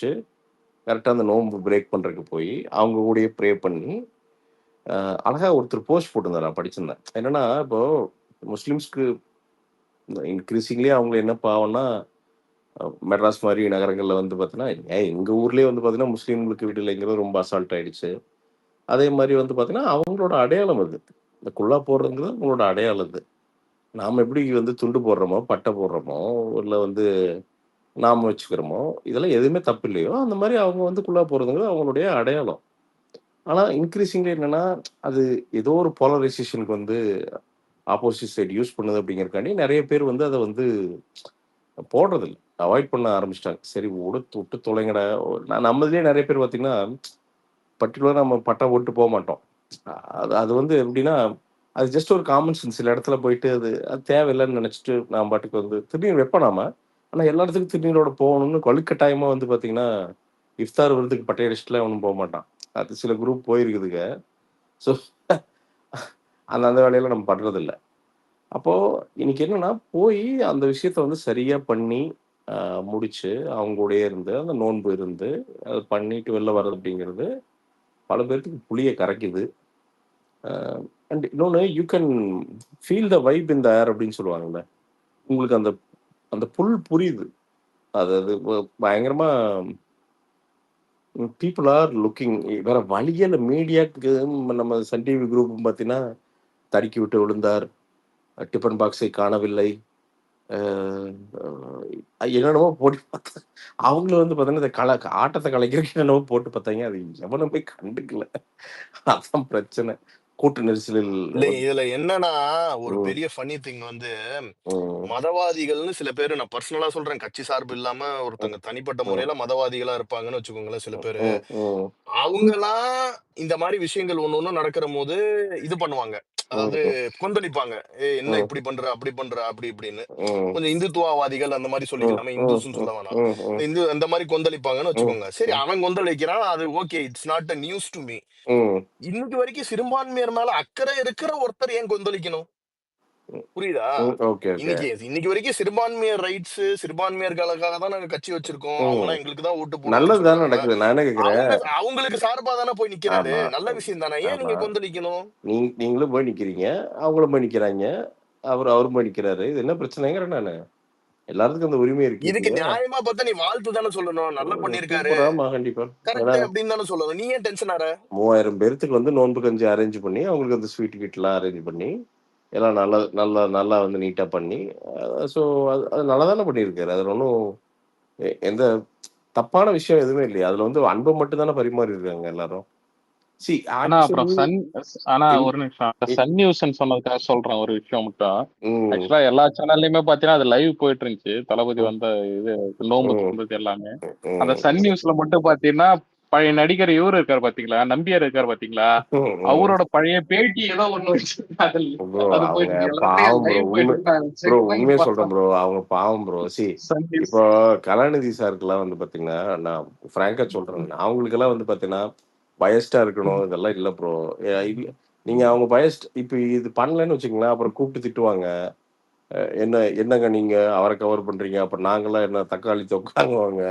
முடிச்சுட்டு கரெக்டா அந்த நோன்பு பிரேக் பண்றதுக்கு போய், அவங்க கூடயே ப்ரே பண்ணி, அ அழகா ஒருத்தர் போஸ்ட் போட்டிருந்தாரு. நான் படிச்சிருந்தேன். என்னன்னா, இப்போ முஸ்லிம்ஸ்க்கு இன்கிரீசிங்லி அவங்க என்ன பாவம்னா, மெட்ராஸ் மாரி நகரங்கள்ல வந்து பார்த்தீங்கன்னா, எங்க ஊர்லயே வந்து பார்த்தீங்கன்னா, முஸ்லீம்களுக்கு வீடு இல்லைங்கிறது ரொம்ப அசால்ட் ஆயிடுச்சு. அதே மாரி வந்து பார்த்தீங்கன்னா, அவங்களோட அடையாளம் அது. இந்த குல்லா போடுறதுங்கிறது அவங்களோட அடையாளம் அது. நாம எப்படி வந்து துண்டு போடுறோமோ, பட்டை போடுறோமோ, இல்ல வந்து நாம வச்சுக்கிறோமோ, இதெல்லாம் எதுவுமே தப்பு இல்லையோ, அந்த மாரி அவங்க வந்து குல்லா போடுறதுங்கிறது அவங்களுடைய அடையாளம். ஆனா இன்கிரீசிங்லி என்னன்னா, அது ஏதோ ஒரு போலரைசேஷனுக்கு வந்து ஆப்போசிட் சைடு யூஸ் பண்ணுது அப்படிங்கிறதுக்காண்டி நெறைய பேர் வந்து அத வந்து போடுறதில்ல. அவாய்ட் பண்ண ஆரம்பிச்சுட்டாங்க. சரி விட்டு தொலைங்கடா. நம்ம இதுலயே நெறைய பேர் பார்த்தீங்கன்னா, பர்ட்டிகுலரா நம்ம பட்டா போட்டு போமாட்டோம். அது அது வந்து எப்படின்னா, அது ஜஸ்ட் ஒரு காமன் சென்ஸ். சில இடத்துல போயிட்டு அது அது தேவையில்லன்னு நெனைச்சுட்டு நான் பாட்டுக்கு வந்து திருநீர் வைப்பேன் நாம. ஆனா எல்லா இடத்துக்கும் திருநீரோட போகணும்னு வலுக்கட்டாயமா வந்து பார்த்தீங்கன்னா, இஃப்தார் விருந்துக்கு பட்டை அடிச்சுட்டுலாம் எவனும் போமாட்டான். அது சில குரூப் போயிருக்குதுங்க. ஸோ அந்த அந்த வேலையெல்லாம் நம்ம பண்றதில்ல. அப்போ இன்னைக்கு என்னன்னா, போயி அந்த விஷயத்த வந்து சரியா பண்ணி, அ முடிச்சு, அவங்க கூடயே இருந்து, அந்த நோன்பு இருந்து, அத பண்ணிட்டு வெளில வர்றது அப்படிங்கிறது, பல பேத்துக்கு புளிய கரைக்குது. அ அண்ட் இன்னொன்னு you can feel the vibe in the air அப்படின்னு சொல்லுவாங்கல்ல. உங்களுக்கு அந்த அந்த புரியுது. அது அது பயங்கரமா பீப்பிள் ஆர் லுக்கிங் வேற வழியே இல்ல. மீடியாக்கு நம்ம சன் டிவி குரூப் பார்த்தீங்கன்னா, தடுக்கி விட்டு விழுந்தார். டிஃபன் பாக்ஸை காணவில்லை. அ என்னென்னமோ போட்டு பார்த்தேன். அவங்களும் வந்து பார்த்தீங்கன்னா, இந்த ஆட்டத்த கலைக்கிறதுக்கு என்னென்னமோ போட்டு பார்த்தாய்ங்க. அது எவனுமே கண்டுக்கல. அதான் பிரச்சனை. கூட்ட நெரிசலில் இல்ல வந்து இதுல என்னன்னா, ஒரு ம், பெரிய ஃபன்னி திங் வந்து, ம், மதவாதிகள்னு சில பேரு நான் பர்சனலா சொல்றேன். கட்சி சார்பு இல்லாம ம், ஒருத்தங்க தனிப்பட்ட ம், முறையில மதவாதிகளா இருப்பாங்கன்னு வச்சுக்கோங்களேன் சில பேரு. ம், ம், அவங்கலாம் இந்த மாரி விஷயங்கள் ஒண்ணு ஒண்ணு நடக்கிறம்போது இது பண்ணுவாங்க. அதாவது ம், கொந்தளிப்பாங்க. என்ன ம், இப்படி பண்ற, அப்படி பண்ற, அப்படி இப்படின்னு. ம், கொஞ்சம் இந்துத்துவவாதிகள் அந்த மாரி ம், சொல்லிக்கலாமே. ம், இந்துஸ்ன்னு சொல்ல வேணாம். ம், ம், அந்த மாரி கொந்தளிப்பாங்கன்னு ம், வச்சுக்கோங்க. சரி அவன் கொந்தளிக்கிறான். அது okay. It's not a news to me. ம், இன்னைக்கு வரைக்கும் சிறுபான்மையர் மேல அக்கறை இருக்கிற ஒருத்தர் ஏன் கொந்தளிக்கணும்? புரியுதா? ம். Okay, okay. இன்னைக்கு இன்னைக்கு வரைக்கும் சிறுபான்மையர் ரைட்ஸ், சிறுபான்மையர்களுக்காக தான் நாங்க கட்சி வச்சிருக்கோம். ம். அவங்கலாம் எங்களுக்கு தான் ஓட்டு போடுவாங்கன்னு நல்லது தானே சொல்றவன், நடக்குது. நான் என்ன கேட்கிறேன் அவங்களுக்கு சார்பா தானே போய் நிக்கிறாரு. ஆமா, நல்ல விஷயம் தானே. ஏன் ஆமா. நீங்க கொந்தளிக்கணும்? நீங்களும் போய் நிக்கிறீங்க. அவங்களும் போய் நிக்கிறாய்ங்க. அவரும் போய் நிக்கிறாரு. இது என்ன பிரச்சனைங்கிறேன் நானு. எல்லாத்துக்கும் அந்த உரிமை இருக்கு இதுக்கு இல்லையா? நியாயமா பார்த்தா நீ வாழ்த்து தானே சொல்லணும். நல்லா பண்ணியிருக்காரு. சூப்பர். ஆமா, கண்டிப்பா. ஏன்னா கரெக்ட் அப்படின்னு தானே சொல்லணும். நீ ஏன் டென்ஷன் ஆற? 3000 பேர்த்துக்கு வந்து நோன்பு கஞ்சி அரேஞ்ச் பண்ணி, அவங்களுக்கு அந்த ஸ்வீட் கிட்லாம் அரேஞ்ச் பண்ணி, எல்லாம் நல்லா நல்லா நல்லா வந்து நீட்டா பண்ணி, ஸோ அது அது நல்லா தானே பண்ணியிருக்காரு. அதுல ஒண்ணும் எந்த தப்பான விஷயம் எதுவுமே இல்லையே. அதுல வந்து அன்ப மட்டும் தானே பரிமாறியிருக்காங்க எல்லாரும். சி ஆனா அப்புறம் ஆக்சுவலி ஆனா இன் ஒரு நிமிஷம். இ சன் நியூஸ்ன்னு சொன்னதுக்காக சொல்றேன் ஒரு விஷயம் மட்டும். ம், ஆக்சுவலா எல்லா சேனல்லயுமே பாத்தீங்கன்னா அது லைவ் போயிட்டு இருந்துச்சு. தளபதி ம், வந்த இது நோம்பு ம், துறந்தது எல்லாமே. அந்த ம், சன் நியூஸ்ல மட்டும் பாத்தீங்கன்னா, பழைய நடிகர் இவரு இருக்காரு பாத்தீங்களா? நம்பியார் இருக்காரு பாத்தீங்களா? ம், ம். அவரோட பழைய பேட்டி ஏதோ ஒண்ணு வச்சு ப்ரோ அது அவங்க போயிட்டு இருக்கு. எல்லாமே பாவம் ப்ரோ. லைவ் போயிட்டு இருக்கு. நான் செக் பண்ணி உண்மைய பார்த்தா சொல்றேன் ப்ரோ. அவங்க பாவம் ப்ரோ. Sun news. இப்போ கலாநிதி சாருக்குலாம் வந்து பார்த்தீங்கன்னா, நான் ஃப்ராங்கா சொல்றேன். அவங்களுக்கெல்லாம் வந்து பார்த்தீங்கன்னா, பயஸ்டா இருக்கணும். இதெல்லாம் இல்ல ப்ரோ. இல்ல நீங்க அவங்க இப்ப இது பண்ணலன்னு வச்சுக்கங்களேன், அப்புறம் கூப்பிட்டு திட்டுவாங்க. என்னங்க நீங்க அவர கவர் பண்றீங்க. அப்புறம் நாங்கலாம் என்ன தக்காளி தொக்காங்குவாங்க.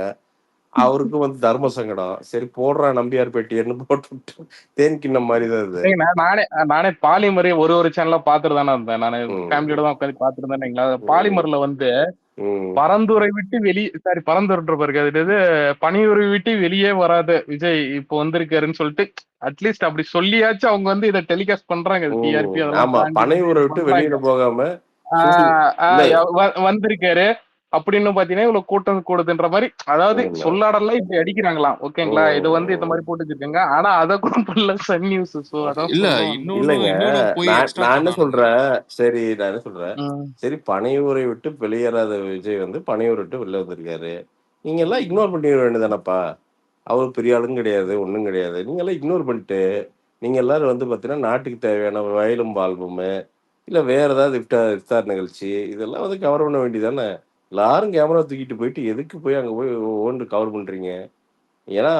அவருக்கும் வந்து தர்ம சங்கடம். சரி போடுறா நம்பியார் பேட்டியன்னு போட்டுவிட்டு தேன் கிண்ணம் மாரி தான் இது. இல்லைங்கண்ணா, நானே நானே பாலிமரே ஒரு சேனலா பாத்துட்டு தானே இருந்தேன். நானு ம். ஃபேமிலியோட தான் உட்காந்து பாத்துட்டு இருந்தேன். ம். பாலிமர்ல வந்து ம். பரந்துரை விட்டு பரந்துரைன்ற பாருங்க. அது என்னது, பணியுரை விட்டு வெளியே வராத விஜய் இப்போ வந்திருக்காருன்னு சொல்லிட்டு அட்லீஸ்ட் அப்படி சொல்லியாச்சும் அவங்க வந்து இதை டெலிகாஸ்ட் பண்றாங்க. ம். டிஆர்பி அதெல்லாம் ஆமா. தாண்டி பனை வந்து ஊர இது விட்டு பண்றாங்க. வெளியில போகாம ஷூட்டிங் ஆஹ் இல்ல. ஆஹ் வந்திருக்காரு அப்படின்னு பாத்தீங்கன்னா இவ்வளவு கூட்டம் கூடுதுன்ற மாதிரி. அதாவது ம். சொல்லாடலாம் இப்படி அடிக்கிறாங்களாம். ஓகேங்களா, இது வந்து இந்த ம். மாதிரி போட்டு வச்சிருக்காங்க. ஆனா அதை கூட பண்ணல சன் நியூஸ். சோ அதான் இல்ல சொல்லுவாங்க. இன்னொன்னு இல்லைங்க. இன்னொன்னு போய் எக்ஸ்ட்ரா நான் என்ன பண்ணானுங்க. சொல்றேன், நான் என்ன சொல்றேன், ம். சரி பனையூரை விட்டு வெளியேறாத விஜய் வந்து பனையூர விட்டு வெளில வந்திருக்காரு. நீங்க எல்லாம் இக்னோர் பண்ணிற வேண்டியதானப்பா. அவரு பெரிய ஆளும் கிடையாது, ஒண்ணும் கிடையாது. நீங்க எல்லாம் இக்னோர் பண்ணிட்டு, நீங்க எல்லாரும் வந்து பார்த்தீங்கன்னா, நாட்டுக்கு தேவையான வயலும் வாழ்வுமு, இல்ல வேற ஏதாவது இஃப்தார் நிகழ்ச்சி, இதெல்லாம் வந்து கவர் பண்ண வேண்டியது தானே. எல்லாரும் கேமரா தூக்கிட்டு போயிட்டு, எதுக்கு போய் அங்க போய் கவர் பண்றீங்க? ஏன்னா,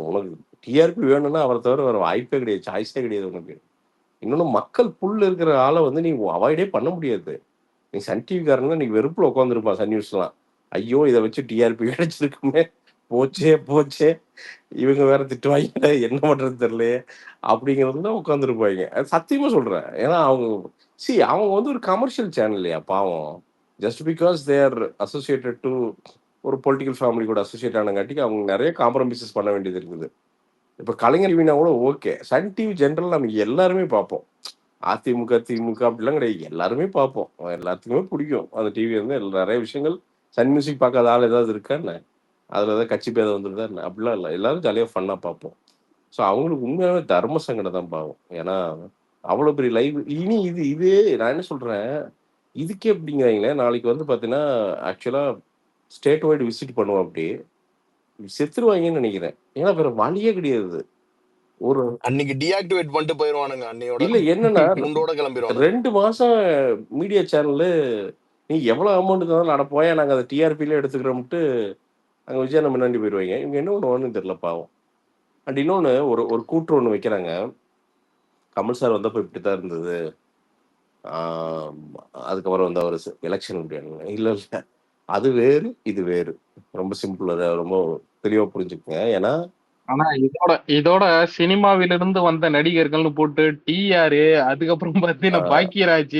உனக்கு டிஆர்பி வேணும்னா அவர தவிர வேற வாய்ப்பே கிடையாது. சாய்ஸே கிடையாது உனக்கு. இன்னொன்னு மக்கள் புல் இருக்கிற ஆள வந்து நீ அவாய்டே பண்ண முடியாது. நீ சன் டிவிக்காரன்லாம் இன்னைக்கு வெறுப்புல உட்காந்துருப்பான் சன் நியூஸ்லாம். ஐயோ! இத வச்சு டிஆர்பி கிடைச்சிருக்குமே! போச்சே போச்சே இவங்க வேற திட்டுவாங்க என்ன பண்றது தெரியலையே அப்படிங்கிறது தான் உட்காந்துருப்பாங்க. சத்தியமா சொல்றேன். ஏன்னா அவங்க அவங்க வந்து ஒரு கமர்ஷியல் சேனல் இல்லையா பாவம். Just because they are associated to ஒரு பொலிட்டிக்கல் ஃபேமிலி கூட அசோசியேட் ஆனங்காட்டிக்கு அவங்க நிறைய காம்ப்ரமைசஸ் பண்ண வேண்டியது இருக்குது. இப்ப கலைஞர் டிவினா கூட ஓகே. சன் டிவி ஜென்ரல் நம்ம எல்லாருமே பார்ப்போம். அதிமுக, திமுக அப்படிலாம் கிடையாது. எல்லாருமே பார்ப்போம். எல்லாத்துக்குமே பிடிக்கும். அந்த டிவி வந்து நிறைய விஷயங்கள் சன் மியூசிக் பார்க்காத ஆள் ஏதாவது இருக்கா என்ன? அதுல ஏதாவது கட்சி பேதம் வந்துருதா என்ன? அப்படிலாம் இல்லை. எல்லாரும் ஜாலியா ஃபன்னா பார்ப்போம். ஸோ அவங்களுக்கு உண்மையாவே தர்ம சங்கடம் தான் பாவம். ஏன்னா அவ்வளோ பெரிய லைவ் இனி இதே நான் என்ன சொல்றேன், இதுக்கே எப்படிங்கிறாங்களே நாளைக்கு வந்து பார்த்தீங்கன்னா ஆக்சுவலா ஸ்டேட் வைடு விசிட் பண்ணுவோம் அப்படி செத்துருவாங்கன்னு நினைக்கிறேன். ஏன்னா வேற வழியே கிடையாது. ஒரு அன்னைக்கு டீஆக்டிவேட் பண்ணிட்டு போயிருவானுங்க அன்னையோட. இல்ல என்னன்னா துண்டோட கிளம்பிடுவானுங்க. 2 மாசம் மீடியா சேனலு நீ எவ்வளவு அமௌண்ட் இருந்தாலும் அட போயா நாங்க அதை டிஆர்பில எடுத்துக்கிறோம்ட்டு அங்க விஜய் நம்ம முன்னாடி போயிடுவாங்க. இவங்க என்ன ஒண்ணு தெரியல பாவம். அண்ட் இன்னொன்னு ஒரு கூற்று ஒண்ணு வைக்கிறாங்க. கமல் சார் வந்தப்போ இப்படித்தான் இருந்தது. ஆம், அதுக்கப்புறம் வந்து அவர் எலெக்ஷன் இல்ல இல்ல அது வேறு இது வேறு. ரொம்ப சிம்பிள். அதை ரொம்ப தெளிவா புரிஞ்சுக்குங்க. ஏன்னா ஆனா இதோட சினிமாவிலிருந்து வந்த நடிகர்கள்னு போட்டு டிஆர், அதுக்கப்புறம் பாத்தீங்கன்னா ஆஹ், பாக்கியராஜ்,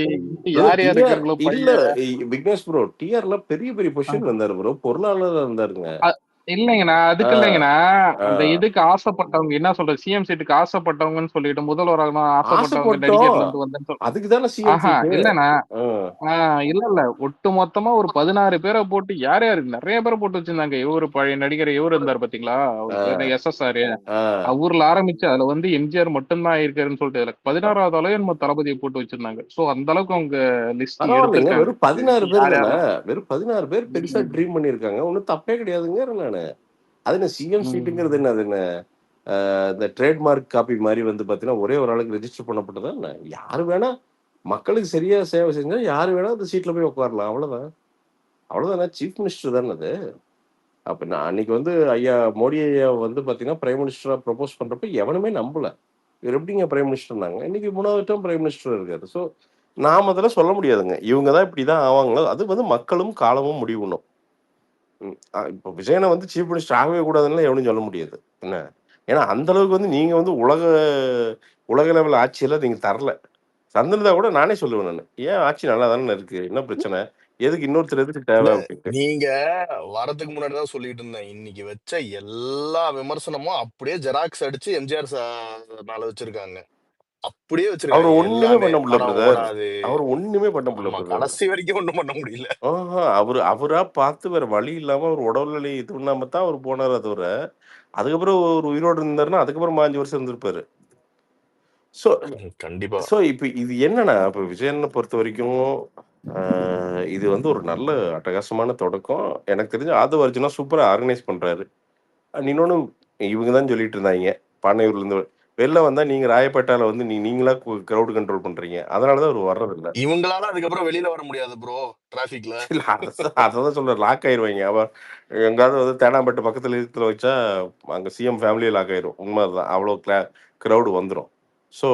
யார் யார் டிஆர் இருக்காங்களோ இல்ல பையன். விக்னேஷ் ப்ரோ டிஆர்ல பெரிய பெரிய பொசிஷன் வந்தாரு ப்ரோ. பொருளாளர் இருந்தாருங்க. அ- இல்லைங்கண்ணா, அதுக்கு ஆஹ், இல்லைங்கண்ணா. அந்த ஆஹ், இதுக்கு ஆசைப்பட்டவங்க, என்ன சொல்றது, சிஎம் சீட்டுக்கு ஆசைப்பட்டவங்கன்னு சொல்லிட்டு முதல்வராகணும் ஆசைப்பட்டவங்க ஆசைப்பட்டோம். நடிகர்ல இருந்து வந்தேன்னு அதுக்கு தானே சிஎம் ஆஹா சீட்டு. இல்லண்ணா. ஆஹ், இல்ல ஒட்டு மொத்தமா ஒரு 16 பேரை போட்டு யார் யாரு நிறைய பேரை போட்டு வச்சிருந்தாங்க. இவரு பழைய நடிகர் இவரு இருந்தார் பாத்தீங்களா, அவர் பேர் ஆஹ், எஸ்எஸ்ஆர். ஆஹ். ஊர்ல ஆரம்பிச்சு அதுல வந்து எம்ஜிஆர் மட்டும்தான் இருக்காருன்னு சொல்லிட்டு அதுல 16வது அளவு நம்ம தளபதியை போட்டு வச்சிருந்தாங்க. சோ அந்த அளவுக்கு அவங்க லிஸ்ட் பரவாயில்லைங்க. எடுத்திருக்காங்க. வெறும் 16 பேர் யார் தானே. யாரெல்லாம். வெறும் 16 பேர் பெருசா ம், ட்ரீம் பண்ணியிருக்காங்க. ஒன்றும் தப்பே கிடையாதுங்க நானு. அது என்ன சிஎம் சீட்டுங்கிறது ம். என்ன? அது என்ன இந்த ட்ரேட்மார்க் காப்பி மாதிரி வந்து பார்த்தீங்கன்னா ஒரே ஒரு ஆளுக்கு ரெஜிஸ்டர் பண்ணப்பட்டதா என்ன? யாரு வேணா மக்களுக்கு சரியா சேவை செஞ்சா யாரு வேணா அந்த சீட்ல போய் உட்காரலாம். அவ்வளவுதான். அவ்வளவுதானே. சீஃப் மினிஸ்டர் தானே அது. அப்ப நான் அன்னைக்கு வந்து ஐயா மோடி ஐயா வந்து பார்த்தீங்கன்னா பிரைம் மினிஸ்டரா ப்ரொபோஸ் பண்றப்ப எவனுமே நம்பல. இவர் எப்படிங்க பிரைம் மினிஸ்டர்னாங்க. இன்னைக்கு 3வது டேர்ம் பிரைம் மினிஸ்டர் இருக்காரு. ஸோ நாம அதெல்லாம் சொல்ல முடியாதுங்க. இவங்க தான் இப்படிதான் ஆவாங்களோ அது வந்து மக்களும் காலமும் முடிவுணும். இப்போ விஜயனை வந்து சீஃப் மினிஸ்டர் ஆகவே கூடாதுன்னு எவனும் சொல்ல முடியாது. என்ன? ஏன்னா அந்த அளவுக்கு வந்து நீங்க வந்து உலக லெவல் ஆட்சியெல்லாம் நீங்க தரல. தந்திருந்தா கூட நானே சொல்லுவேன் நானு. ஏன் ஆட்சி நல்லா தானே இருக்கு. என்ன பிரச்சனை? எதுக்கு இன்னொருத்தர் எதுக்கு இல்ல தேவை அப்படின்ட்டு. நீங்க வரதுக்கு முன்னாடி தான் சொல்லிட்டு இருந்தேன். இன்னைக்கு வச்ச எல்லா விமர்சனமும் அப்படியே ஜெராக்ஸ் அடிச்சு எம்ஜிஆர் மேல வச்சிருக்காங்க. அப்படியே அவர் வச்சிருக்காங்க ஒண்ணுமே எல்லாமே. பண்ண முடியல படம் பிரதர். ஓடாது. அவர் ஒண்ணுமே பண்ண முடியல ஆமா, பிரதர். கடைசி வரைக்கும் ஒண்ணும் பண்ண முடியல. அவரா பார்த்து வேற வழி இல்லாம அவர் உடல்நிலை இது பண்ணாம தான் அவர் போனார். தவிர அதுக்கப்புறம் ஒரு உயிரோடு இருந்தாருன்னா அதுக்கப்புறம் 5 வருஷம் இருந்திருப்பாரு. ஸோ கண்டிப்பா. ஸோ இப்போ இது என்னன்னா இப்போ விஜயனை பொறுத்த வரைக்கும் இது வந்து ஒரு நல்ல அட்டகாசமான தொடக்கம். எனக்கு தெரிஞ்சு ஆதவ அர்ஜுனா சூப்பரா ஆர்கனைஸ் பண்றாரு. இன்னொன்னு இவங்க தான் சொல்லிட்டு இருந்தாங்க. பானையூர்ல இருந்து வெளில வந்தா நீங்க ராயப்பேட்டால வந்து நீங்களா கிரவுட் கண்ட்ரோல் பண்றீங்க. அதனாலதான் அவர் வர்றதில்ல. இவங்களால அதுக்கப்புறம் வெளியில வர முடியாது ப்ரோ டிராபிக்ல. இல்ல அததான் சொல்றேன். லாக் ஆயிருவாங்க. எங்காவது வந்து தேனாம்பேட்டு பக்கத்துல இருக்கிற வச்சா அங்க சிஎம் ஃபேமிலியே லாக் ஆயிரும். உண்மைதான். அவ்வளவு கிரவுடு வந்துரும். ஸோ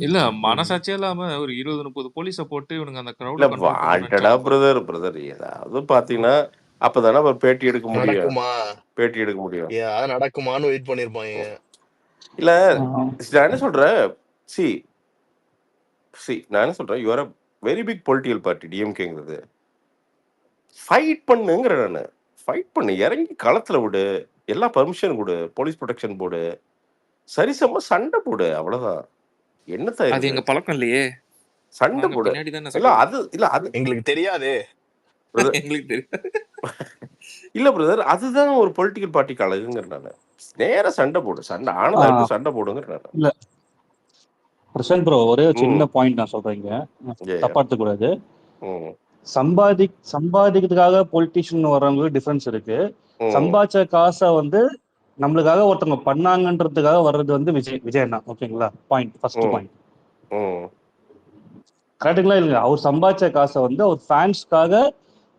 இல்ல மனசாட்சியே இல்லாம ஒரு 20, 30 போலீஸ போட்டு இவனுங்க அந்த இல்ல கிரவுட கண்ட்ரோல் பண்ணணும்னு வாண்டடா நினைச்சாங்க. பிரதர் ஏதாவது பாத்தீங்கன்னா அப்பதானே அவர் பேட்டி எடுக்க முடியும். நடக்குமா? பேட்டி எடுக்க முடியும். ஏன் நடக்குமான்னு வெயிட் பண்ணிருப்பாங்க. இல்ல நான் என்ன சொல்றேன், சி நான் என்ன சொல்றேன், you are a very big political party டிஎம்கேங்கிறது. ஃபைட் பண்ணுங்கிற நானு. ஃபைட் பண்ணு. இறங்கி களத்துல விடு. எல்லா பர்மிஷன் கொடு. போலீஸ் ப்ரொடெக்ஷன் போடு. சரிசமமா சண்டை போடு. அவ்வளவுதான். என்னத்த அது இருக்கு? எங்க பழக்கம் இல்லையே. சண்டை நாங்க போடு. பின்னாடி தானே இல்ல சப்போர்ட். அது எங்களுக்கு தெரியாதே. brother, எங்களுக்கு தெரியும். இல்ல பிரதர் அதுதான் ஒரு பொலிட்டிக்கல் பார்ட்டிக்கு அழகுங்கிற நானு. நேரா சண்டை போடு. சண்டை ஆனதா இருக்கு சண்டை போடுங்கிற நானு. இல்ல பிரசாந்த் ப்ரோ, ஒரே ஒரு சின்ன ம் பாயிண்ட் நான் சொல்றேங்க, ஏ தப்பா எடுத்துக்கூடாது. ம் சம்பாதிக்கிறதுக்காக பொலிட்டிஷியன் வர்றவங்களுக்கு டிஃபரன்ஸ் இருக்கு. ம் சம்பாதிச்ச காசை வந்து நம்மளுக்காக ஒருத்தவங்க பண்ணாங்கன்றதுக்காக வர்றது வந்து விஜய் தான். ஓகேங்களா? ஃபர்ஸ்ட் ம் பாயிண்ட் ம் கரெக்டுங்களா இல்லைங்க? அவர் சம்பாதிச்ச காசை வந்து அவர் ஃபேன்ஸ்க்காக,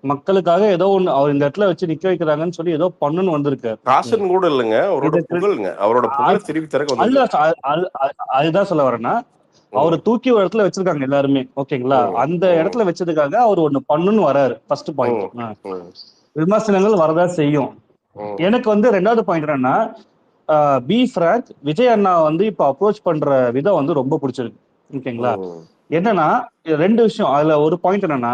மக்களுக்காக ஏதோ ஒண்ணு அவர் இந்த இடத்துல வச்சு நிக்க வைக்கிறாங்கன்னு சொல்லி ஏதோ பண்ணணும்னு வந்திருக்காரு. காசுன்னு கூட இல்லைங்க. அவரோட புகழ்ங்க. அவரோட புகழை திருப்பி தரக்கு அல்ல, வந்திருக்காரு. அதுதான் சொல்ல வரேன்னா, அவரை தூக்கி ஒரு இடத்துல வச்சிருக்காங்க எல்லாருமே. ஓகேங்களா? அந்த இடத்துல வச்சதுக்காக அவர் ஒண்ணு பண்ணணும்னு வராரு. First point. விமர்சனங்கள் வரதா செய்யும். ம். எனக்கு வந்து ரெண்டாவது பாயிண்ட் என்னன்னா, பி ஃப்ராங்க், விஜய் அண்ணா வந்து இப்போ அப்ரோச் பண்ற விதம் வந்து ரொம்ப பிடிச்சிருக்கு. ஓகேங்களா? ம். என்னன்னா, இது 2 விஷயம். அதுல ஒரு பாயிண்ட் என்னன்னா,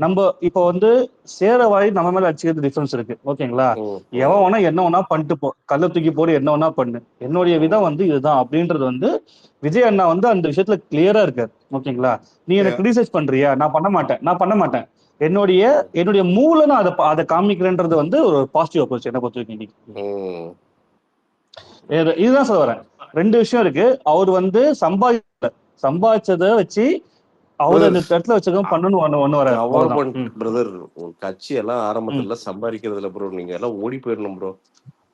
நம்ம இப்போ வந்து சேரவாரி நம்ம மேல அடிச்சுக்கிறது டிஃபரன்ஸ் இருக்கு. ஓகேங்களா? ம். எவன் ம். வேணா என்ன வேணா பண்ணிட்டு போ. கல்ல தூக்கி போடு, என்ன வேணா பண்ணு. என்னுடைய ம். விதம் வந்து இதுதான் அப்படின்றது வந்து விஜய் அண்ணா வந்து அந்த விஷயத்துல கிளியரா இருக்காரு. ஓகேங்களா? நீ என்ன Yeah. கிரிட்டிசைஸ் பண்றியா? நான் பண்ண மாட்டேன். நான் பண்ண மாட்டேன். என்னுடைய ம். என்னுடைய மூல நான் அதை காமிக்கிறேன்றது வந்து ஒரு பாசிட்டிவ் அப்ரோச் என்ன பொறுத்த வரைக்கும் இன்னைக்கு. ம். இதுதான் சொல்ல வரேன். 2 விஷயம் இருக்கு. அவர் வந்து சம்பாதிச்சதை வச்சு அவர் பிரதர் அந்த இடத்துல வச்சிருக்கோம் பண்ணணும் ஒண்ணு வராது. அவ்வளவுதான். கவர்மெண்ட் பிரதர் கட்சி எல்லாம் ம். ஆரம்பத்துல சம்பாதிக்கிறதுல ப்ரோ நீங்க எல்லாம் ஓடி போயிடணும் ப்ரோ.